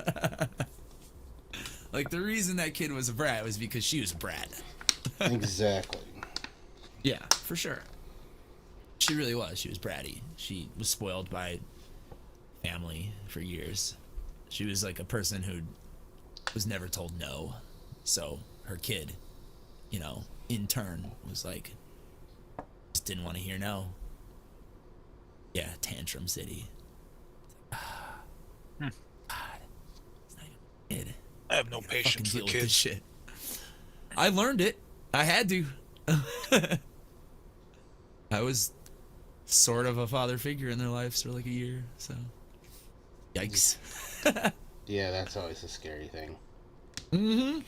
Like, the reason that kid was a brat was because she was a brat. Exactly. Yeah, for sure. She really was. She was bratty. She was spoiled by family for years. She was like a person who was never told no. So her kid, you know, in turn was like, just didn't want to hear no. Yeah, tantrum city. God, it's not even a kid. I have no patience for Deal with this kids. shit. I learned it. I had to. I was sort of a father figure in their lives for like a year, so yikes. Yeah, that's always a scary thing. Mm-hmm.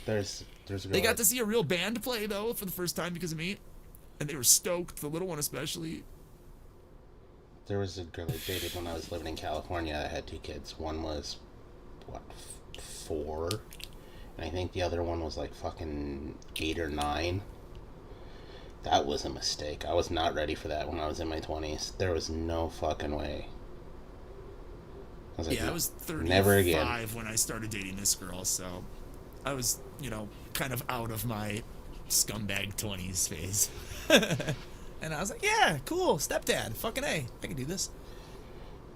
There's a girl They got to see a real band play though for the first time because of me, and they were stoked. The little one especially. There was a girl I dated when I was living in California that had 2 kids. One was, what, 4? And I think the other one was like fucking 8 or 9. That was a mistake. I was not ready for that when I was in my 20s. There was no fucking way. I was like, Yeah, I was 35 never again. when I started dating this girl, so I was, you know, kind of out of my scumbag 20s phase. And I was like, yeah, cool, stepdad, fucking A, I can do this.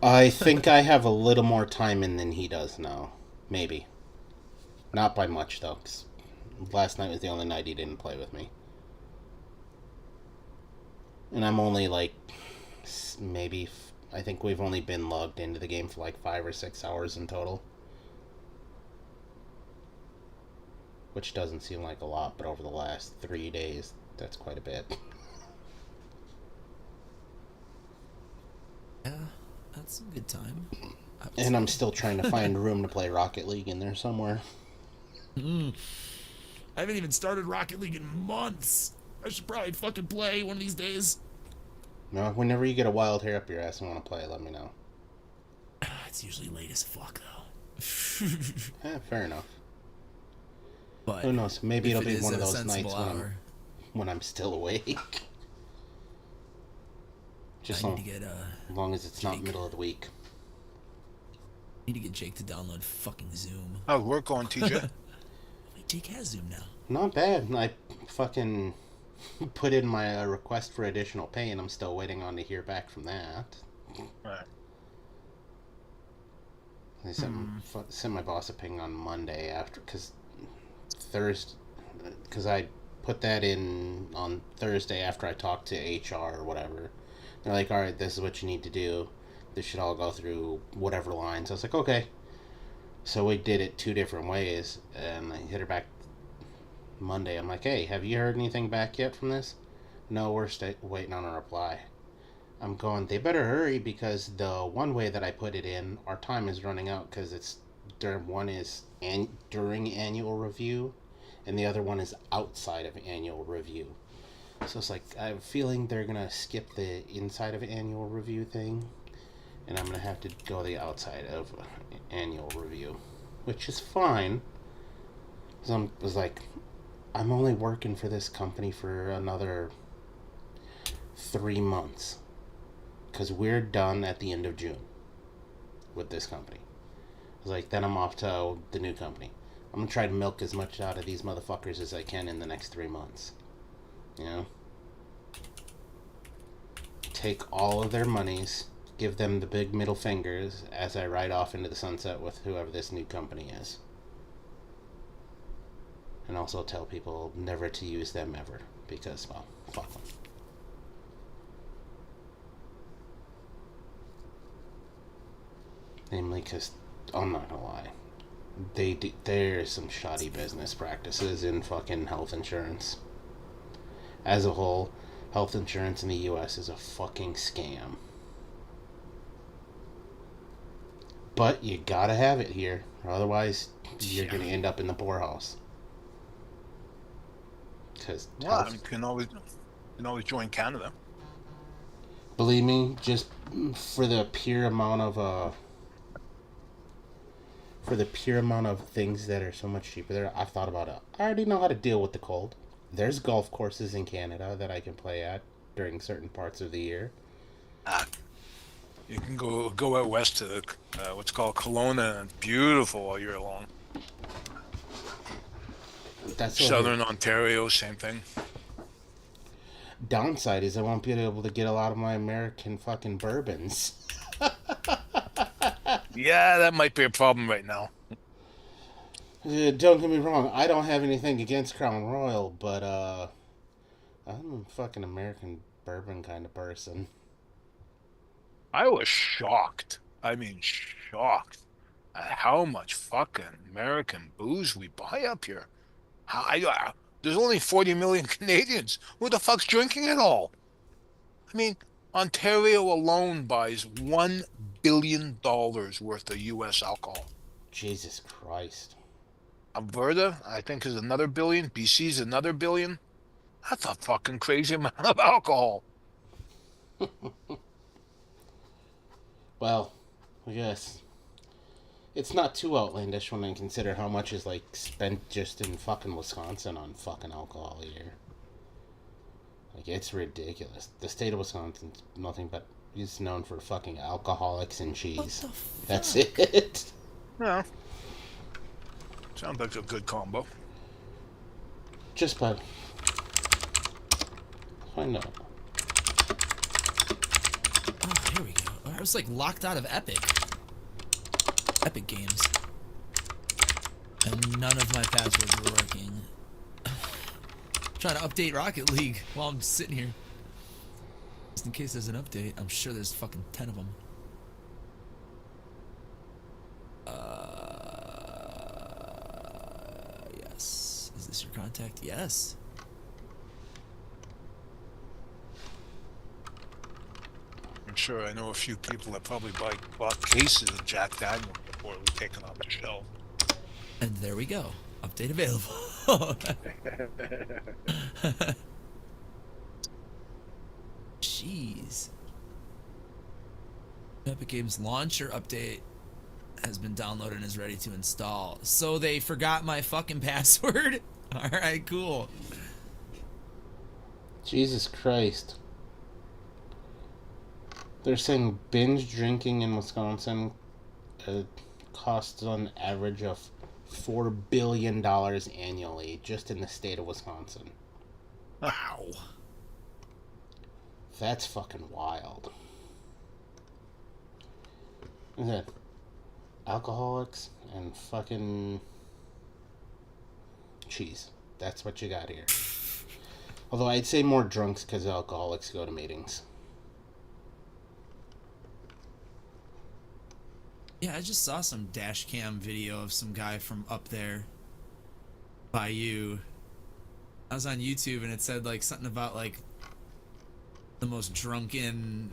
I think I have a little more time in than he does now. Maybe. Not by much, though, 'cause last night was the only night he didn't play with me. And I'm only, like, maybe, I think we've only been logged into the game for, like, 5 or 6 hours in total. Which doesn't seem like a lot, but over the last 3 days, that's quite a bit. Yeah, that's a good time. And I'm still trying to find room to play Rocket League in there somewhere. I haven't even started Rocket League in months. I should probably fucking play one of these days. No, whenever you get a wild hair up your ass and want to play, let me know. It's usually late as fuck though. Fair enough. But Who knows? Maybe if it'll it be is one of at a those sensible nights hour, when I'm still awake. Just I long, need to get as long as it's not Jake. middle of the week. need to get Jake to download fucking Zoom. How's work going, TJ? Wait, Jake has Zoom now. Not bad. I fucking put in my request for additional pay, and I'm still waiting on to hear back from that. Right. I sent my boss a ping on Monday after, because I put that in on Thursday after I talked to HR or whatever. They're like, all right, this is what you need to do. This should all go through whatever lines. I was like, okay. So we did it 2 different ways, and I hit her back Monday. I'm like, hey, have you heard anything back yet from this? No, we're waiting on a reply. I'm going, they better hurry, because the one way that I put it in, our time is running out, because it's one is during annual review, and the other one is outside of annual review. So it's like, I have a feeling they're going to skip the inside of annual review thing, and I'm going to have to go the outside of annual review, which is fine. So I was like, I'm only working for this company for another 3 months, because we're done at the end of June with this company. I was like, then I'm off to the new company. I'm going to try to milk as much out of these motherfuckers as I can in the next 3 months. You know? Take all of their monies, give them the big middle fingers as I ride off into the sunset with whoever this new company is. And also tell people never to use them ever, because, well, fuck them. Namely, because, I'm not gonna lie, there's some shoddy business practices in fucking health insurance. As a whole, health insurance in the US is a fucking scam. But you gotta have it here, otherwise you're gonna end up in the poorhouse. Because Well, you can always join Canada. believe me, just for the pure amount of things that are so much cheaper there, I've thought about it. I already know how to deal with the cold. There's golf courses in Canada that I can play at during certain parts of the year. You can go out west to what's called Kelowna, and it's beautiful all year long. That's Southern Ontario, same thing. Downside is I won't be able to get a lot of my American fucking bourbons. Yeah, that might be a problem right now. Don't get me wrong, I don't have anything against Crown Royal, but I'm a fucking American bourbon kind of person. I was shocked. I mean, shocked at how much fucking American booze we buy up here. There's only 40 million Canadians. Who the fuck's drinking it all? I mean, Ontario alone buys $1 billion worth of U.S. alcohol. Jesus Christ. Alberta, I think, is another billion. BC's another billion. That's a fucking crazy amount of alcohol. Well, I guess it's not too outlandish when I consider how much is like spent just in fucking Wisconsin on fucking alcohol here. Like, it's ridiculous. The state of Wisconsin's nothing but is known for fucking alcoholics and cheese. That's it. Yeah. Sounds like a good combo. Just by find out. Oh, here we go. I was like locked out of Epic Games, and none of my passwords were working. Trying to update Rocket League while I'm sitting here, just in case there's an update. I'm sure there's fucking 10 of them. Yes. Is this your contact? Yes. I'm sure I know a few people that probably bought cases of Jack Daniels before it was taken off the shelf. And there we go. Update available. Jeez. Epic Games launcher update has been downloaded and is ready to install. So they forgot my fucking password? Alright, cool. Jesus Christ. They're saying binge drinking in Wisconsin costs an average of $4 billion annually just in the state of Wisconsin. Wow. That's fucking wild. Is that alcoholics and fucking cheese? That's what you got here. Although I'd say more drunks because alcoholics go to meetings. Yeah, I just saw some dash cam video of some guy from up there by you. I was on YouTube and it said like something about like the most drunken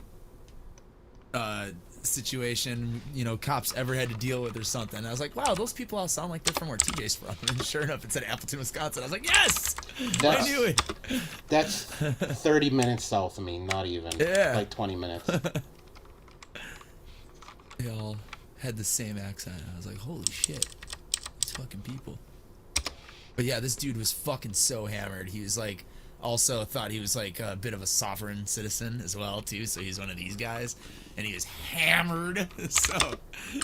situation, you know, cops ever had to deal with or something. And I was like, wow, those people all sound like they're from where TJ's from. And sure enough, it said Appleton, Wisconsin. I was like, yes! I knew it. That's 30 minutes south of me, not even. Yeah. Like 20 minutes. They all had the same accent. I was like, holy shit, these fucking people. But yeah, this dude was fucking so hammered. He was like, also thought he was like a bit of a sovereign citizen as well too, so he's one of these guys, and he was hammered, so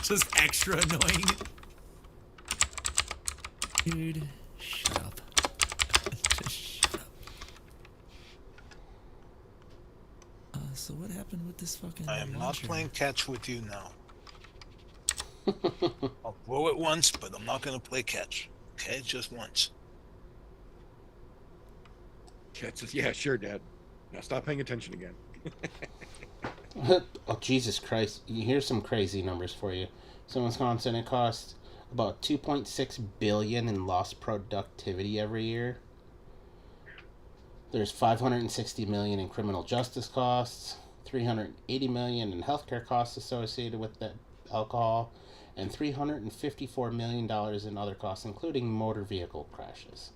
just extra annoying. Dude, shut up. Just shut up. So what happened with this fucking I am not launcher? playing catch with you now. I'll throw it once, but I'm not going to play catch. Okay, just once. Cat says, yeah, sure, Dad. Now stop paying attention again. Oh, Jesus Christ. Here's some crazy numbers for you. So in Wisconsin, it costs about $2.6 billion in lost productivity every year. There's $560 million in criminal justice costs, $380 million in healthcare costs associated with that alcohol, and $354 million in other costs, including motor vehicle crashes.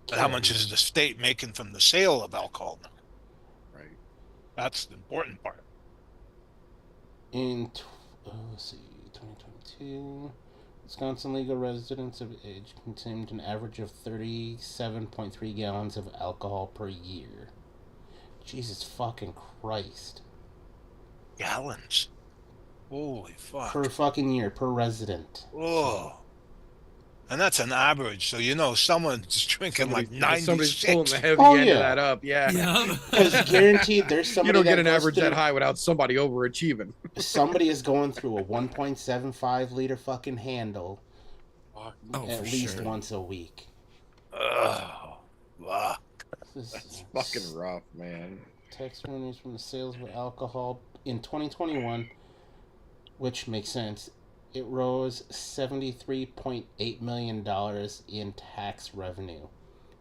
But how much is the state making from the sale of alcohol now? Right. That's the important part. In 2022, Wisconsin legal residents of age consumed an average of 37.3 gallons of alcohol per year. Jesus fucking Christ. Gallons. Holy fuck. Per fucking year, per resident. Oh. And that's an average, so someone's drinking like Somebody's pulling the 96. heavy Oh, end yeah. of that up. Yeah. Yeah. Because guaranteed there's somebody You don't get that an goes average through- that high without somebody overachieving. Somebody is going through a 1.75 liter fucking handle Oh, at for least sure. once a week. Oh, fuck. That's fucking rough, man. Tax revenues from the sales of alcohol in 2021, which makes sense, it rose $73.8 million in tax revenue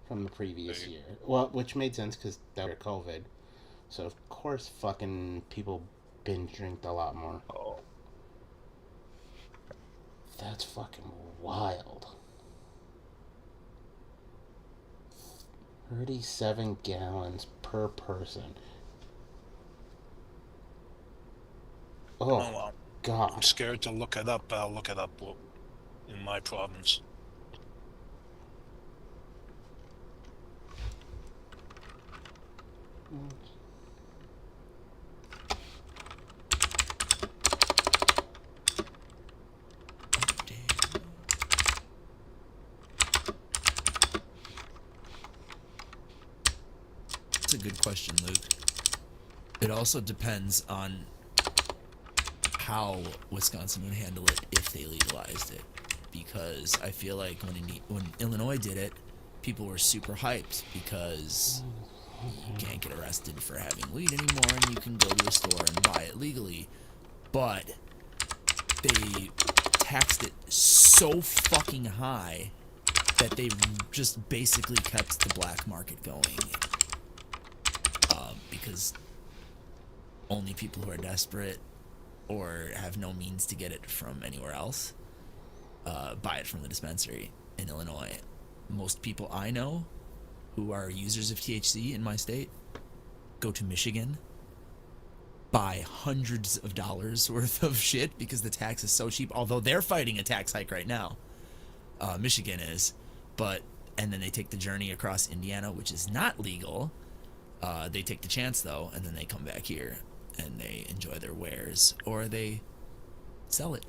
from the previous year. Well, which made sense because that was COVID. So, of course, fucking people binge drinked a lot more. Oh. That's fucking wild. 37 gallons per person. Oh, Well, I'm God. scared to look it up. I'll look it up in my province. That's a good question, Luke. It also depends on how Wisconsin would handle it if they legalized it, because I feel like when Illinois did it, people were super hyped because you can't get arrested for having weed anymore and you can go to a store and buy it legally. But they taxed it so fucking high that they just basically kept the black market going. Because only people who are desperate or have no means to get it from anywhere else buy it from the dispensary in Illinois. Most people I know who are users of THC in my state go to Michigan, buy hundreds of dollars worth of shit because the tax is so cheap, although they're fighting a tax hike right now. Michigan is, and then they take the journey across Indiana, which is not legal. They take the chance though, and then they come back here and they enjoy their wares, or they sell it,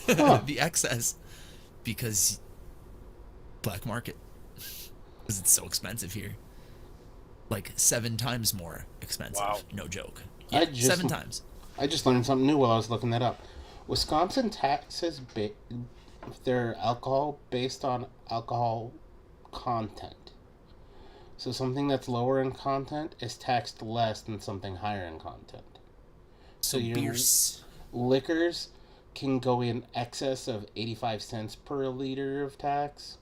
the excess, because black market, because it's so expensive here, like 7 times more expensive. Wow. No joke. I Yeah, just- 7 times. I just learned something new while I was looking that up. Wisconsin taxes their alcohol based on alcohol content. So something that's lower in content is taxed less than something higher in content. So your beers. liquors can go in excess of 85 cents per liter of tax.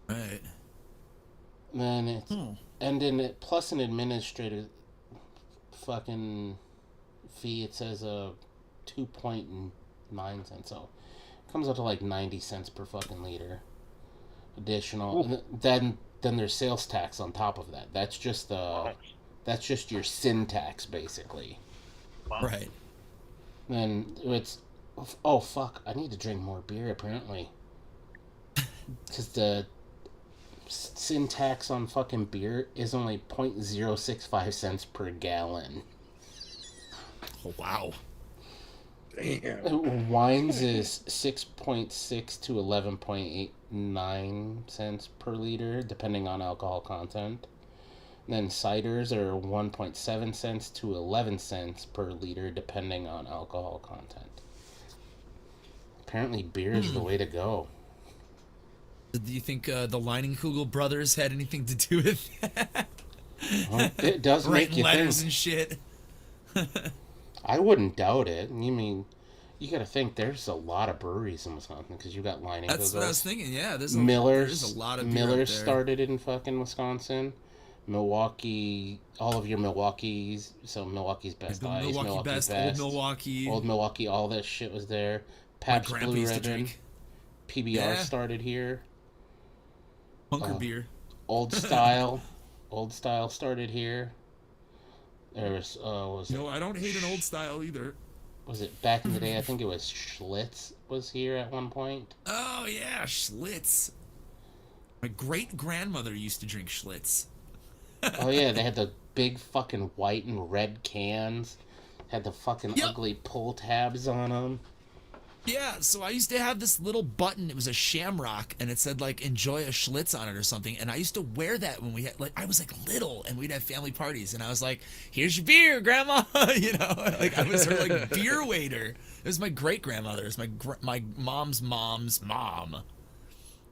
Right. Then it's and then it plus an administrative fucking fee. It says 2.9 cents, so it comes out to like 90 cents per fucking liter. Additional, and then there's sales tax on top of that. That's just your sin tax basically. Right. Then it's oh fuck! I need to drink more beer apparently, because the sin tax on fucking beer is only 0.065 cents per gallon. Oh, wow. Damn. Wines is 6.6 to 11.89 cents per liter, depending on alcohol content. Then ciders are 1.7 cents to 11 cents per liter, depending on alcohol content. Apparently, beer is the way to go. Do you think the Leinenkugel brothers had anything to do with that? Well, it does make Writing you letters think. and shit. I wouldn't doubt it. You mean, you got to think there's a lot of breweries in Wisconsin because you got That's what I was Leinenkugel. thinking. Yeah, there's a lot of beer Miller's up there. started in fucking Wisconsin. Milwaukee, all of your Milwaukees. So Milwaukee's Best The Ice, Milwaukee Best, Old Milwaukee. Old Milwaukee, all that shit was there. My Pabst grandpa Blue used to Ribbon, drink. PBR Yeah. started here. Hunker beer. Old Style, Old Style started here. There's No, I don't hate an old style either. was it back in the day? I think it was Schlitz was here at one point. Oh yeah, Schlitz. My great grandmother used to drink Schlitz. Oh yeah, they had the big fucking white and red cans. Had the fucking Yep. ugly pull tabs on them. Yeah, so I used to have this little button. It was a shamrock, and it said like "Enjoy a Schlitz" on it or something. And I used to wear that when we had I was like little, and we'd have family parties, and I was like, "Here's your beer, Grandma." You know, like I was her like beer waiter. It was my great grandmother. It was my mom's mom's mom.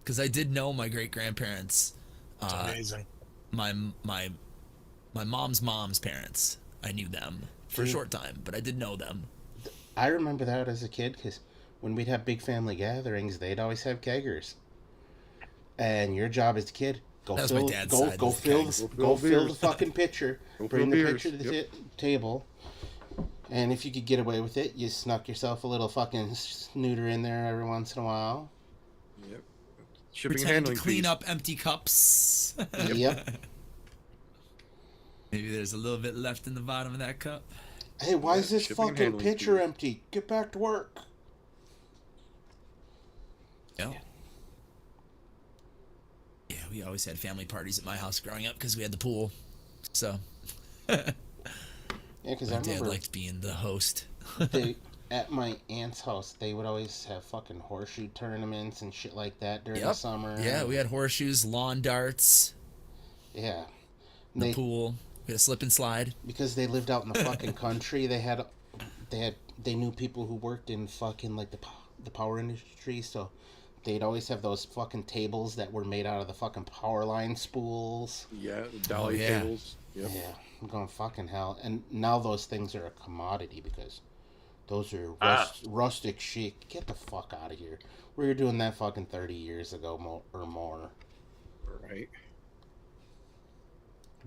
Because I did know my great grandparents. It's amazing. My mom's mom's parents. I knew them for a short time, but I did know them. I remember that as a kid because when we'd have big family gatherings, they'd always have keggers. And your job as a kid, go That was fill, my dad's go side go with fill, kegs. the, Go go fill fill the beers. fucking pitcher, Go bring the fill pitcher to the beers, table, and if you could get away with it, you snuck yourself a little fucking snooter in there every once in a while. Yep. Shipping and Pretending handling to clean fees. up empty cups. Yep. Maybe there's a little bit left in the bottom of that cup. Hey, why is this shipping and fucking handling pitcher fees. empty? Get back to work. Yeah. Yeah, we always had family parties at my house growing up because we had the pool. So Yeah, because I my dad remember liked being the host. at my aunt's house, they would always have fucking horseshoe tournaments and shit like that during the Yep. summer. Yeah, we had horseshoes, lawn darts, Yeah. the pool. We had a slip and slide. Because they lived out in the fucking country, they knew people who worked in fucking like the power industry, so they'd always have those fucking tables that were made out of the fucking power line spools. Yeah, the dolly yeah. tables. Yep. Yeah, I'm going fucking hell. And now those things are a commodity because those are rustic chic. Get the fuck out of here. We were doing that fucking 30 years ago or more. Right.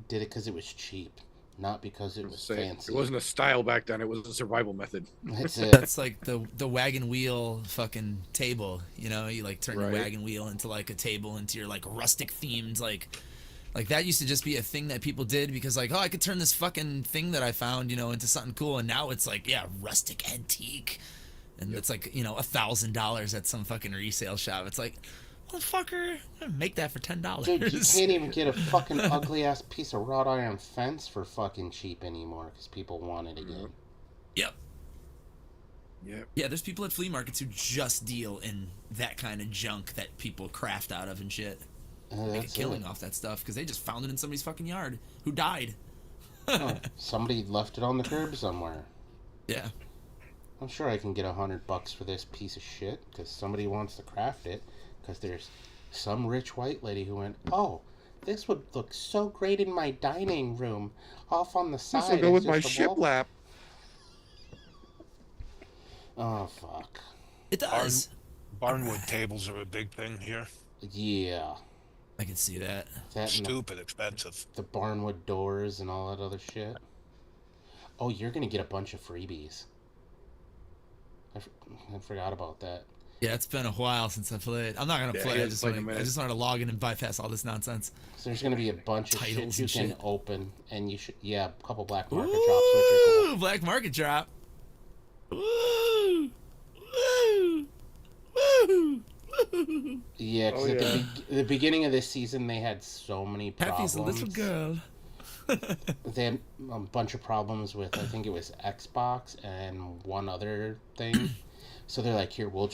Did it because it was cheap, not because it was fancy. It wasn't a style back then. It was a survival method. That's it. That's like the wagon wheel fucking table. You know, you like turn your Right. wagon wheel into like a table into your like rustic themed like that used to just be a thing that people did because like, oh, I could turn this fucking thing that I found, you know, into something cool. And now it's like, yeah, rustic antique. And it's like, you know, $1,000 at some fucking resale shop. It's like, motherfucker, I'm gonna make that for $10. Dude, you can't even get a fucking ugly ass piece of wrought iron fence for fucking cheap anymore because people want it again. Yep. Yep. Yeah, there's people at flea markets who just deal in that kind of junk that people craft out of and shit. Make a That's killing it. off that stuff because they just found it in somebody's fucking yard who died. Oh, somebody left it on the curb somewhere. Yeah. I'm sure I can get $100 for this piece of shit because somebody wants to craft it. Because there's some rich white lady who went, oh, this would look so great in my dining room, off on the side. This will go as with my just a wall-" shiplap. Oh fuck. It does. Barnwood tables are a big thing here. Yeah. I can see that. That and Stupid expensive. the barnwood doors and all that other shit. Oh, you're gonna get a bunch of freebies. I forgot about that. Yeah, it's been a while since I played. I'm not gonna Yeah, play. he I hasn't just played in a want minute. I just wanted to log in and bypass all this nonsense. So there's gonna be a bunch of Titles shit you and can shit. open, and you should a couple black market drops, which are cool. Ooh, black market drop. Woo! Woo! Woo! Woo! Yeah, because Oh, at yeah. the beginning of this season they had so many problems. Happy's a little girl. They had a bunch of problems with, I think it was Xbox and one other thing. So they're like, here, we'll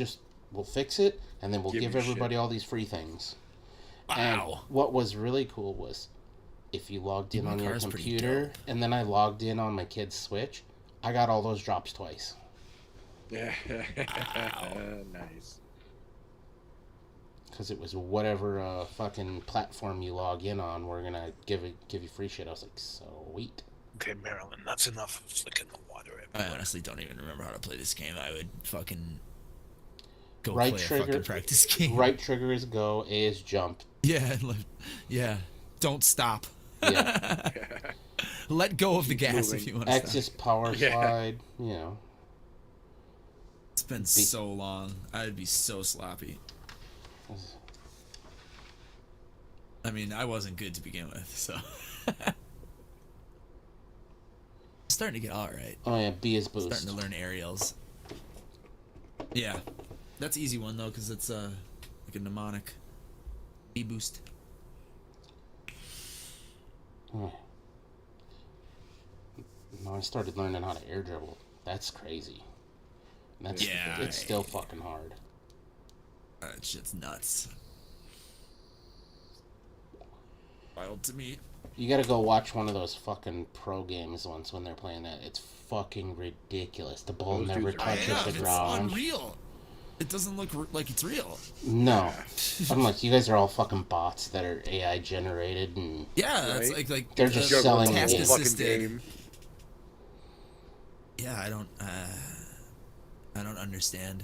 fix it, and then we'll Give give you everybody shit. all these free things. Wow. And what was really cool was if you logged in My on your car's pretty computer, dope. and then I logged in on my kid's Switch, I got all those drops twice. Yeah. Nice. Because it was whatever fucking platform you log in on, we're gonna give you free shit. I was like, sweet. Okay, Marilyn, that's enough of flicking the water I everywhere. honestly don't even remember how to play this game. I would fucking go Right play a trigger, fucking practice game. right trigger is go, A is jump. Yeah, like, yeah. Don't stop. Yeah. Let go of the Keep gas moving. if you want to stop. Axis power Yeah. slide, you know. It's been so long. I'd be so sloppy. I mean, I wasn't good to begin with, so. Starting to get all right. Oh yeah, B is boost. Starting to learn aerials. Yeah, that's easy one though, because it's like a mnemonic. B boost. Oh. No, I started learning how to air dribble. That's crazy. That's Yeah. it's still fucking hard. That shit's nuts. Wild to me. You gotta go watch one of those fucking pro games once when they're playing that. It's fucking ridiculous. The ball Those never dudes are touches Yeah, the it's ground. unreal. It doesn't look like it's real. No. I'm like, you guys are all fucking bots that are AI generated and Yeah, that's Right? like They're just Juggling selling the task whole it. fucking assisted. game. Yeah, I don't understand.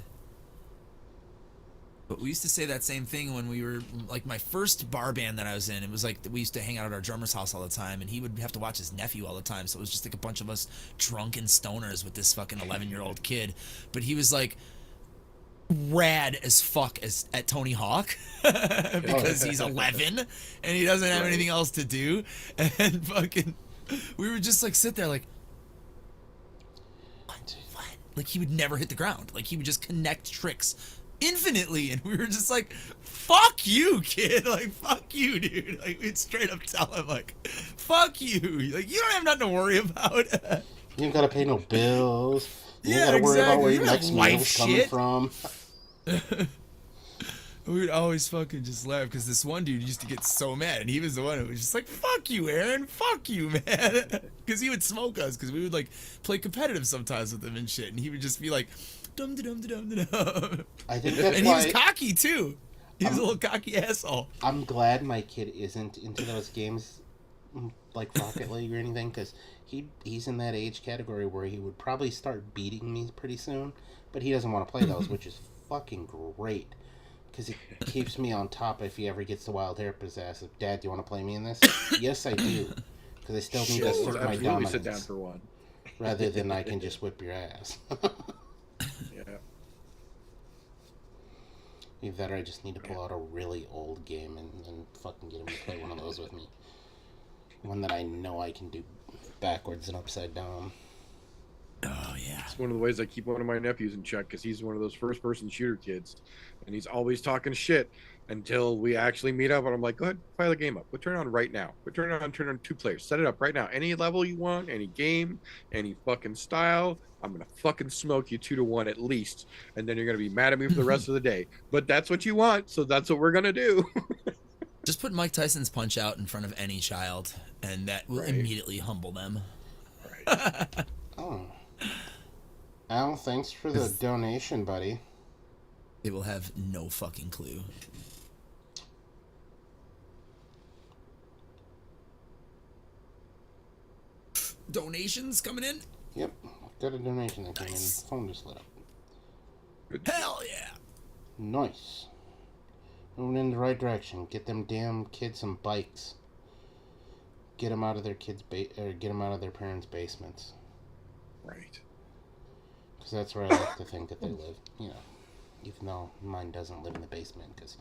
But we used to say that same thing when we were like my first bar band that I was in. It was like we used to hang out at our drummer's house all the time, and he would have to watch his nephew all the time. So it was just like a bunch of us drunken stoners with this fucking 11-year-old kid. But he was like rad as fuck as at Tony Hawk because he's 11 and he doesn't have Right. anything else to do. And fucking, we would just like sit there like. What? Like he would never hit the ground. Like he would just connect tricks infinitely, and we were just like, "Fuck you, kid! Like fuck you, dude!" Like we'd straight up tell him like, "Fuck you! Like you don't have nothing to worry about." You don't gotta pay no bills. You Yeah, don't gotta worry about where exactly. your You have next life meal's coming shit. from. We would always fucking just laugh because this one dude used to get so mad, and he was the one who was just like, "Fuck you, Aaron! Fuck you, man!" Because he would smoke us because we would like play competitive sometimes with him and shit, and he would just be like, "Dum da dum da dum da dum," I think that's and he was why cocky too. He was a little cocky asshole. I'm glad my kid isn't into those games like Rocket League or anything, because he's in that age category where he would probably start beating me pretty soon, but he doesn't want to play those, which is fucking great. Because it keeps me on top if he ever gets the wild hair up his ass. Like, Dad, do you want to play me in this? Yes, I do. Because I still need to Let's assert my absolutely dominance. sit down for one. Rather than I can just whip your ass. Yeah. Either that or I just need to pull out a really old game and fucking get him to play one of those with me. One that I know I can do backwards and upside down. Oh yeah. It's one of the ways I keep one of my nephews in check because he's one of those first-person shooter kids, and he's always talking shit until we actually meet up. And I'm like, "Go ahead, fire the game up. We'll turn it on right now. We'll turn on 2 players. Set it up right now. Any level you want, any game, any fucking style. I'm gonna fucking smoke you 2-1 at least, and then you're gonna be mad at me for the rest of the day. But that's what you want, so that's what we're gonna do." Just put Mike Tyson's Punch Out in front of any child, and that will Right. immediately humble them. Right. Oh. Al, thanks for the donation, buddy. They will have no fucking clue. Donations coming in? Yep, got a donation that came in. Nice. Phone just lit up. Hell yeah! Nice. Moving in the right direction. Get them damn kids some bikes. Get them out of their get them out of their parents' basements. Right. Because that's where I like to think that they live. You know, even though mine doesn't live in the basement. Because,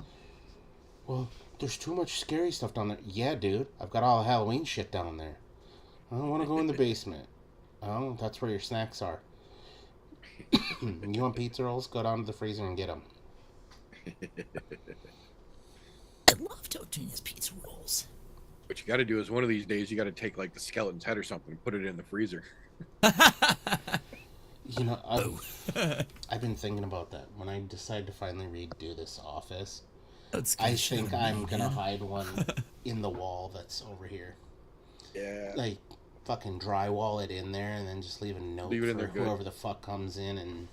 well, there's too much scary stuff down there. Yeah, dude. I've got all the Halloween shit down there. I don't want to go in the basement. Oh, that's where your snacks are. You want pizza rolls? Go down to the freezer and get them. I love Totino's pizza rolls. What you got to do is one of these days you got to take like the skeleton's head or something and put it in the freezer. You know, I've been thinking about that. When I decide to finally redo this office, That's I good shit, think I'm going to man. hide one in the wall that's over here. Yeah. Like, fucking drywall it in there and then just leave a note Leave it in for there good. whoever the fuck comes in and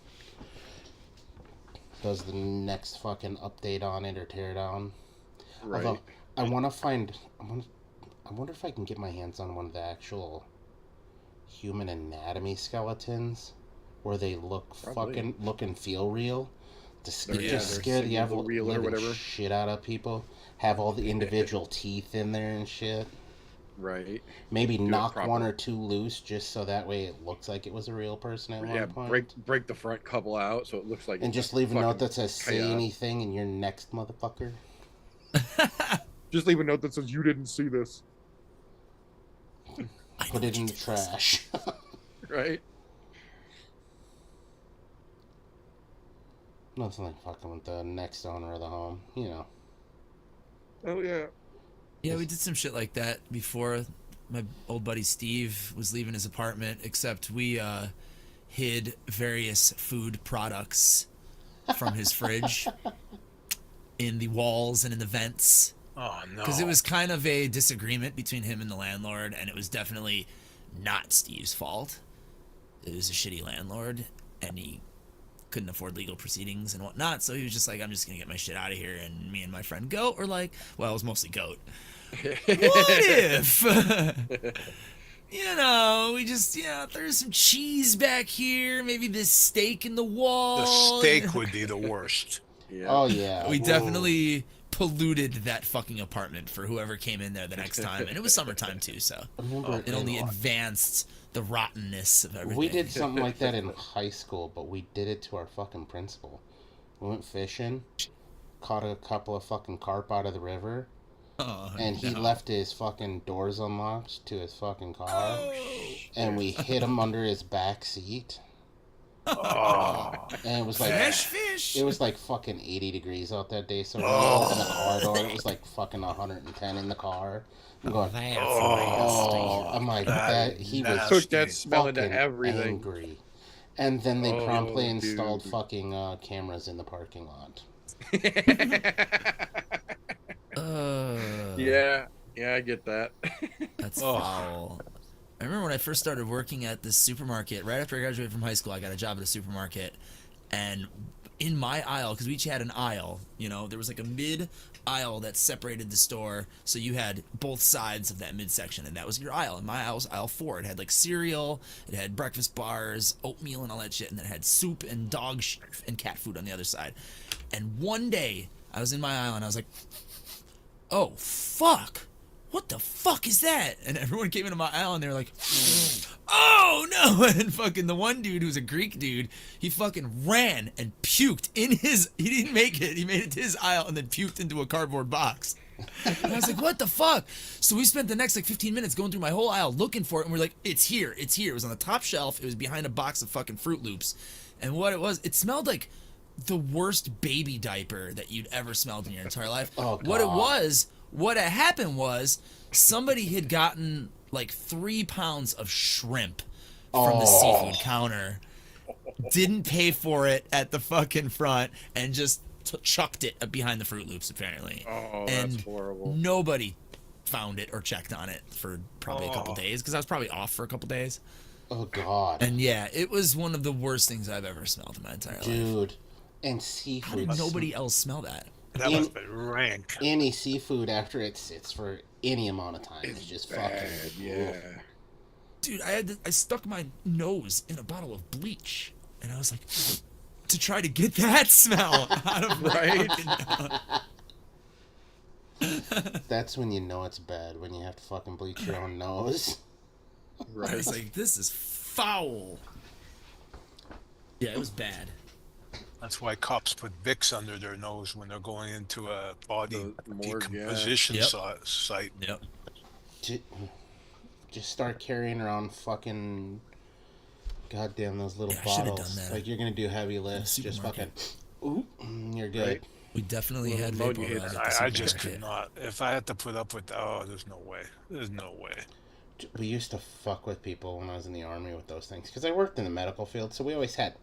does the next fucking update on it or tear down. Right. Although, I want to find... I wonder if I can get my hands on one of the actual human anatomy skeletons where they look Probably. look and feel real. They're- yeah, Just they're scare the single reel or living whatever. shit out of people. Have all the individual teeth in there and shit. Right. Maybe Do it knock one properly. or two loose just so that way it looks like it was a real person at Yeah, one point. break the front couple out so it looks like And it's just leave a note fucking that says "Say chaos. anything" and you're next, motherfucker. Just leave a note that says you didn't see this. I know Put what it you in the did last night. trash. Right. Nothing like fucking with the next owner of the home, you know. Oh yeah. Yeah, we did some shit like that before. My old buddy Steve was leaving his apartment, except we hid various food products from his fridge in the walls and in the vents. Oh no. Because it was kind of a disagreement between him and the landlord, and it was definitely not Steve's fault. It was a shitty landlord, and he couldn't afford legal proceedings and whatnot, so he was just like, I'm just gonna get my shit out of here. And me and my friend Goat were like, well, it was mostly Goat. What if, you know, we just, there's some cheese back here, maybe this steak in the wall. The steak would be the worst. Yeah. Oh yeah. We Ooh. definitely polluted that fucking apartment for whoever came in there the next time, and it was summertime too, so Remember, it only advanced the rottenness of everything. we did something like that in high school, but we did it to our fucking principal. We went fishing, caught a couple of fucking carp out of the river, and he left his fucking doors unlocked to his fucking car, and we hid him under his back seat. Oh. And it was like Fresh fish. it was like fucking 80 degrees out that day, so when we opened the car door, it was like fucking 110 in the car. I'm going, I'm like, he was nasty. Took that smell into fucking everything. angry. And then they promptly Oh, installed dude. fucking cameras in the parking lot. Yeah, I get that. That's foul. I remember when I first started working at this supermarket, right after I graduated from high school, I got a job at a supermarket, and in my aisle, because we each had an aisle, there was like a mid aisle that separated the store, so you had both sides of that midsection, and that was your aisle. And my aisle was aisle 4. It had like cereal, it had breakfast bars, oatmeal, and all that shit, and then it had soup and and cat food on the other side. And one day, I was in my aisle, and I was like, oh, fuck. What the fuck is that? And everyone came into my aisle and they were like, oh no! And fucking the one dude who's a Greek dude, he fucking ran and puked in he didn't make it, he made it to his aisle and then puked into a cardboard box. And I was like, what the fuck? So we spent the next like 15 minutes going through my whole aisle looking for it, and we're like, it's here. It was on the top shelf, it was behind a box of fucking Fruit Loops. And what it was, it smelled like the worst baby diaper that you'd ever smelled in your entire life. Oh, What had happened was somebody had gotten like 3 pounds of shrimp from the seafood counter, didn't pay for it at the fucking front, and just chucked it behind the Fruit Loops apparently. Oh, And that's horrible. nobody found it or checked on it for probably a couple days, because I was probably off for a couple days. Oh god. And yeah, it was one of the worst things I've ever smelled in my entire life. Dude. And How seafood. did nobody else smell that? That must be rank. Any seafood after it sits for any amount of time is just Bad, fucking. yeah. Dude, I stuck my nose in a bottle of bleach, and I was like, to try to get that smell out of my fucking That's when you know it's bad, when you have to fucking bleach your own nose. I was like, this is foul. Yeah, it was bad. That's why cops put Vicks under their nose when they're going into a body The morgue, yeah. decomposition Yep. site. Yep. Just start carrying around fucking goddamn those little Yeah, I should've bottles. done that Like you're gonna do heavy lifts, just fucking supermarket. oop, you're good. Right. We definitely Well, had ammonia vapor hits. at the I just supermarket. could not. If I had to put up with that, there's no way. There's no way. We used to fuck with people when I was in the army with those things because I worked in the medical field, so we always had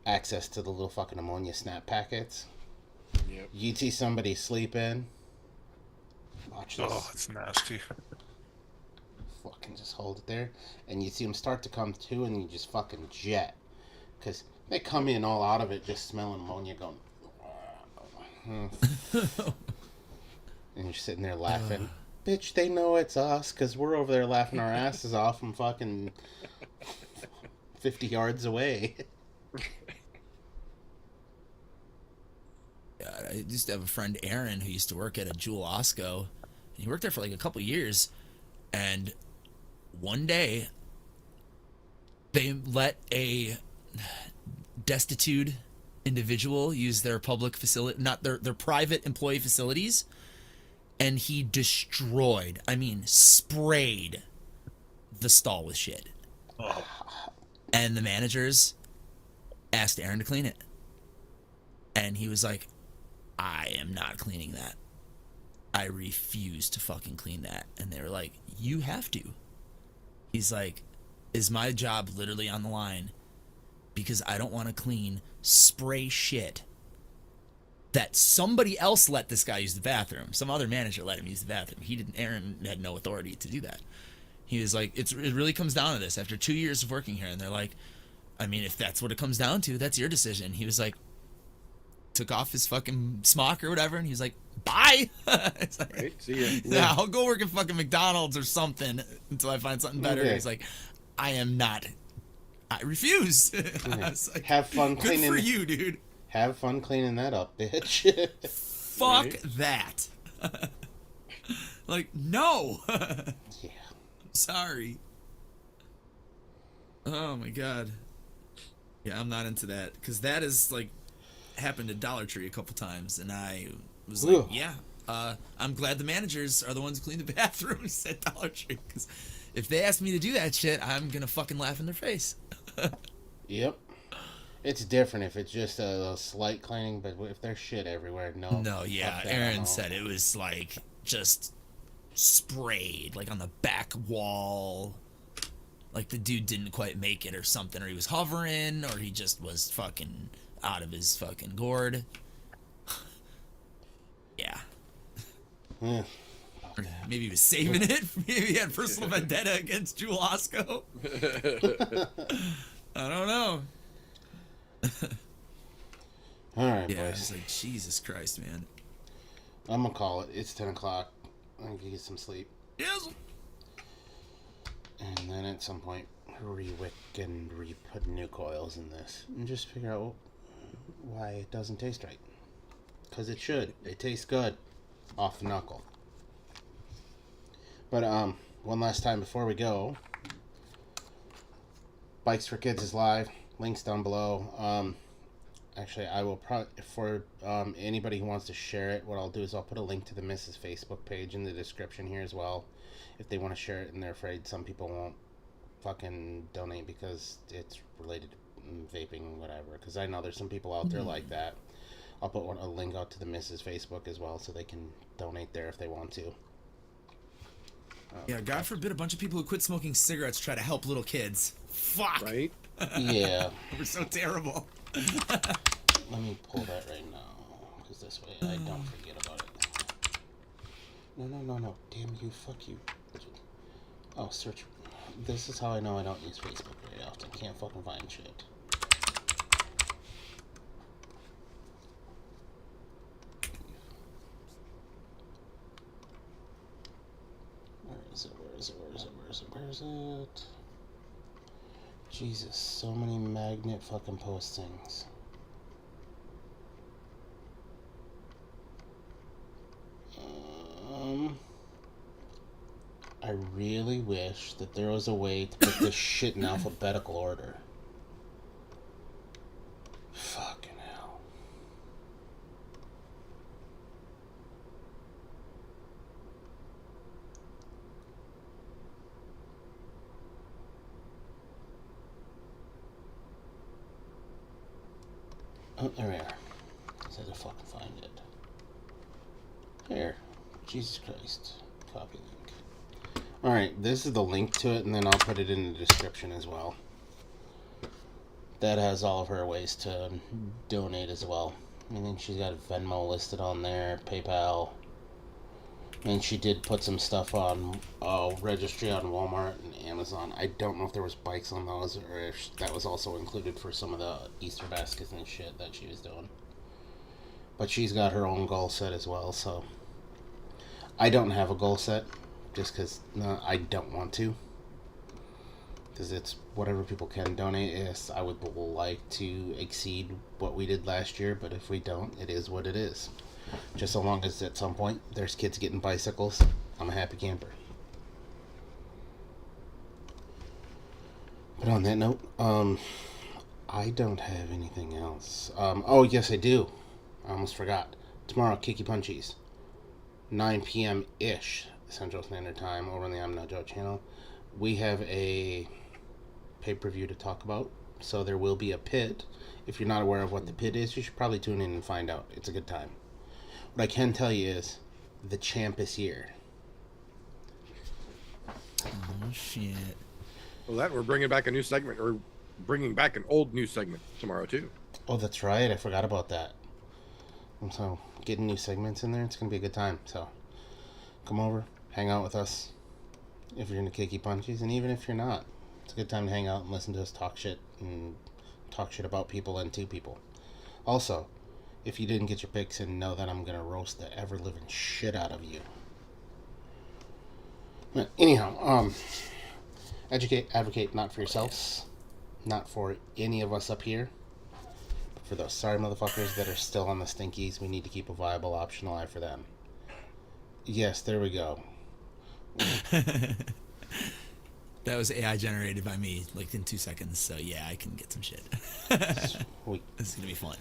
access to the little fucking ammonia snap packets. Yep. You'd see somebody sleeping. Watch this. Oh, it's nasty. Fucking just hold it there, and you see them start to come to, and you just fucking jet, because they come in all out of it just smelling ammonia, going, and you're sitting there laughing. Bitch, they know it's us, because we're over there laughing our asses off from fucking 50 yards away. God, I used to have a friend, Aaron, who used to work at a Jewel Osco. He worked there for like a couple years, And one day, they let a destitute individual use their public facility, not their private employee facilities, and he destroyed, I mean, sprayed the stall with shit. Oh. And the managers asked Aaron to clean it. And he was like, I am not cleaning that. I refuse to fucking clean that. And they were like, you have to. He's like, is my job literally on the line? Because I don't want to clean spray shit that somebody else let this guy use the bathroom. Some other manager let him use the bathroom. He didn't. Aaron had no authority to do that. He was like, it really comes down to this. After 2 years of working here, and they're like, I mean, if that's what it comes down to, that's your decision. He was like, took off his fucking smock or whatever, and he was like, bye. It's like, Right? See ya. yeah, I'll go work at fucking McDonald's or something until I find something better. Okay. He's like, I refuse. I was like, Have fun good cleaning. for you, dude. Have fun cleaning that up, bitch. Fuck Right? that. Like, no. Yeah. Sorry. Oh my god. Yeah, I'm not into that, because that is like happened at Dollar Tree a couple times, and I was like, Ugh. yeah, I'm glad the managers are the ones who clean the bathrooms at Dollar Tree, because if they ask me to do that shit, I'm gonna fucking laugh in their face. Yep. It's different if it's just a slight cleaning, but if there's shit everywhere, no. No, yeah, Fuck that, Aaron no. said it was like just sprayed, like on the back wall. Like the dude didn't quite make it or something, or he was hovering, or he just was fucking out of his fucking gourd. Yeah. Yeah. Or maybe he was saving it. Maybe he had personal vendetta against Jewel Osco. I don't know. All right, Yeah, boys. it's like, Jesus Christ, man. I'm gonna call it. It's 10 o'clock. I can get some sleep. Yes. And then at some point, re-wick and re-put new coils in this. And just figure out why it doesn't taste right. Because it should. It tastes good. Off the knuckle. But, one last time before we go. Bikes for Kids is live. Links down below. Actually, I will probably, for anybody who wants to share it, what I'll do is I'll put a link to the Mrs. Facebook page in the description here as well. If they want to share it and they're afraid some people won't fucking donate because it's related to vaping, whatever. Because I know there's some people out there like that. I'll put a link out to the Mrs. Facebook as well so they can donate there if they want to. Yeah, God forbid a bunch of people who quit smoking cigarettes try to help little kids. Fuck. Right? Yeah. We're so terrible. Let me pull that right now. Because this way I don't forget about it. No. Damn you. Fuck you. Oh, search. This is how I know I don't use Facebook very often. Can't fucking find shit. Where is it? Jesus, so many magnet fucking postings. I really wish that there was a way to put this shit in alphabetical order. Fucking hell. Oh, there we are. Just had to fucking find it. Here. Jesus Christ. Copy link. Alright, this is the link to it, and then I'll put it in the description as well. That has all of her ways to donate as well. I think she's got Venmo listed on there, PayPal. And she did put some stuff on registry on Walmart and Amazon. I don't know if there was bikes on those or if that was also included for some of the Easter baskets and shit that she was doing. But she's got her own goal set as well, so I don't have a goal set just because I don't want to. Because it's whatever people can donate. Yes, I would like to exceed what we did last year, but if we don't, it is what it is. Just so long as at some point there's kids getting bicycles, I'm a happy camper. But on that note, I don't have anything else. Oh, yes, I do. I almost forgot. Tomorrow, Kiki Punchies. 9 p.m.-ish Central Standard Time over on the I'm Not Joe channel. We have a pay-per-view to talk about, so there will be a pit. If you're not aware of what the pit is, you should probably tune in and find out. It's a good time. What I can tell you is, the champ is here. Oh, shit. Well, that we're bringing back a new segment, or bringing back an old new segment tomorrow too. Oh, that's right. I forgot about that. And so, getting new segments in there, it's going to be a good time. So, come over, hang out with us if you're into Kiki Punchies, and even if you're not, it's a good time to hang out and listen to us talk shit and talk shit about people and to people. Also, if you didn't get your picks in, know that I'm going to roast the ever-living shit out of you. But anyhow, educate, advocate, not for yourselves, not for any of us up here, but for those sorry motherfuckers that are still on the stinkies. We need to keep a viable option alive for them. Yes, there we go. That was AI generated by me, like in 2 seconds. So yeah, I can get some shit. Sweet. This is gonna be fun.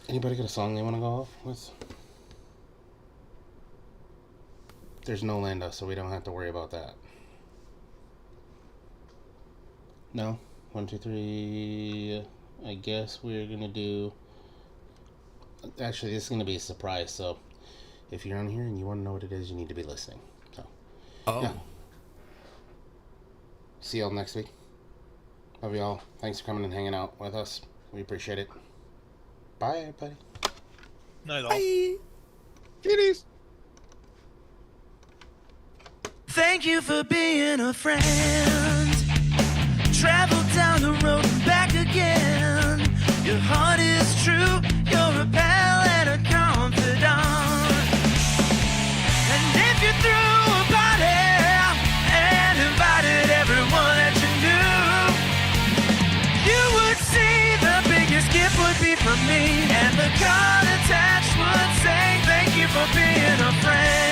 Anybody got a song they want to go off with? There's no Lando, so we don't have to worry about that. No? 1, 2, 3. I guess we're gonna do. Actually, this is gonna be a surprise. So, if you're on here and you want to know what it is, you need to be listening. So, Oh. yeah. See y'all next week. Love y'all. Thanks for coming and hanging out with us. We appreciate it. Bye, everybody. Night all. Bye. Kitties. Thank you for being a friend. Travel down the road and back again. Your heart is true. You're a pal and a confidant. And if you threw a party and invited everyone that you knew, you would see the biggest gift would be from me. And the card attached would say, thank you for being a friend.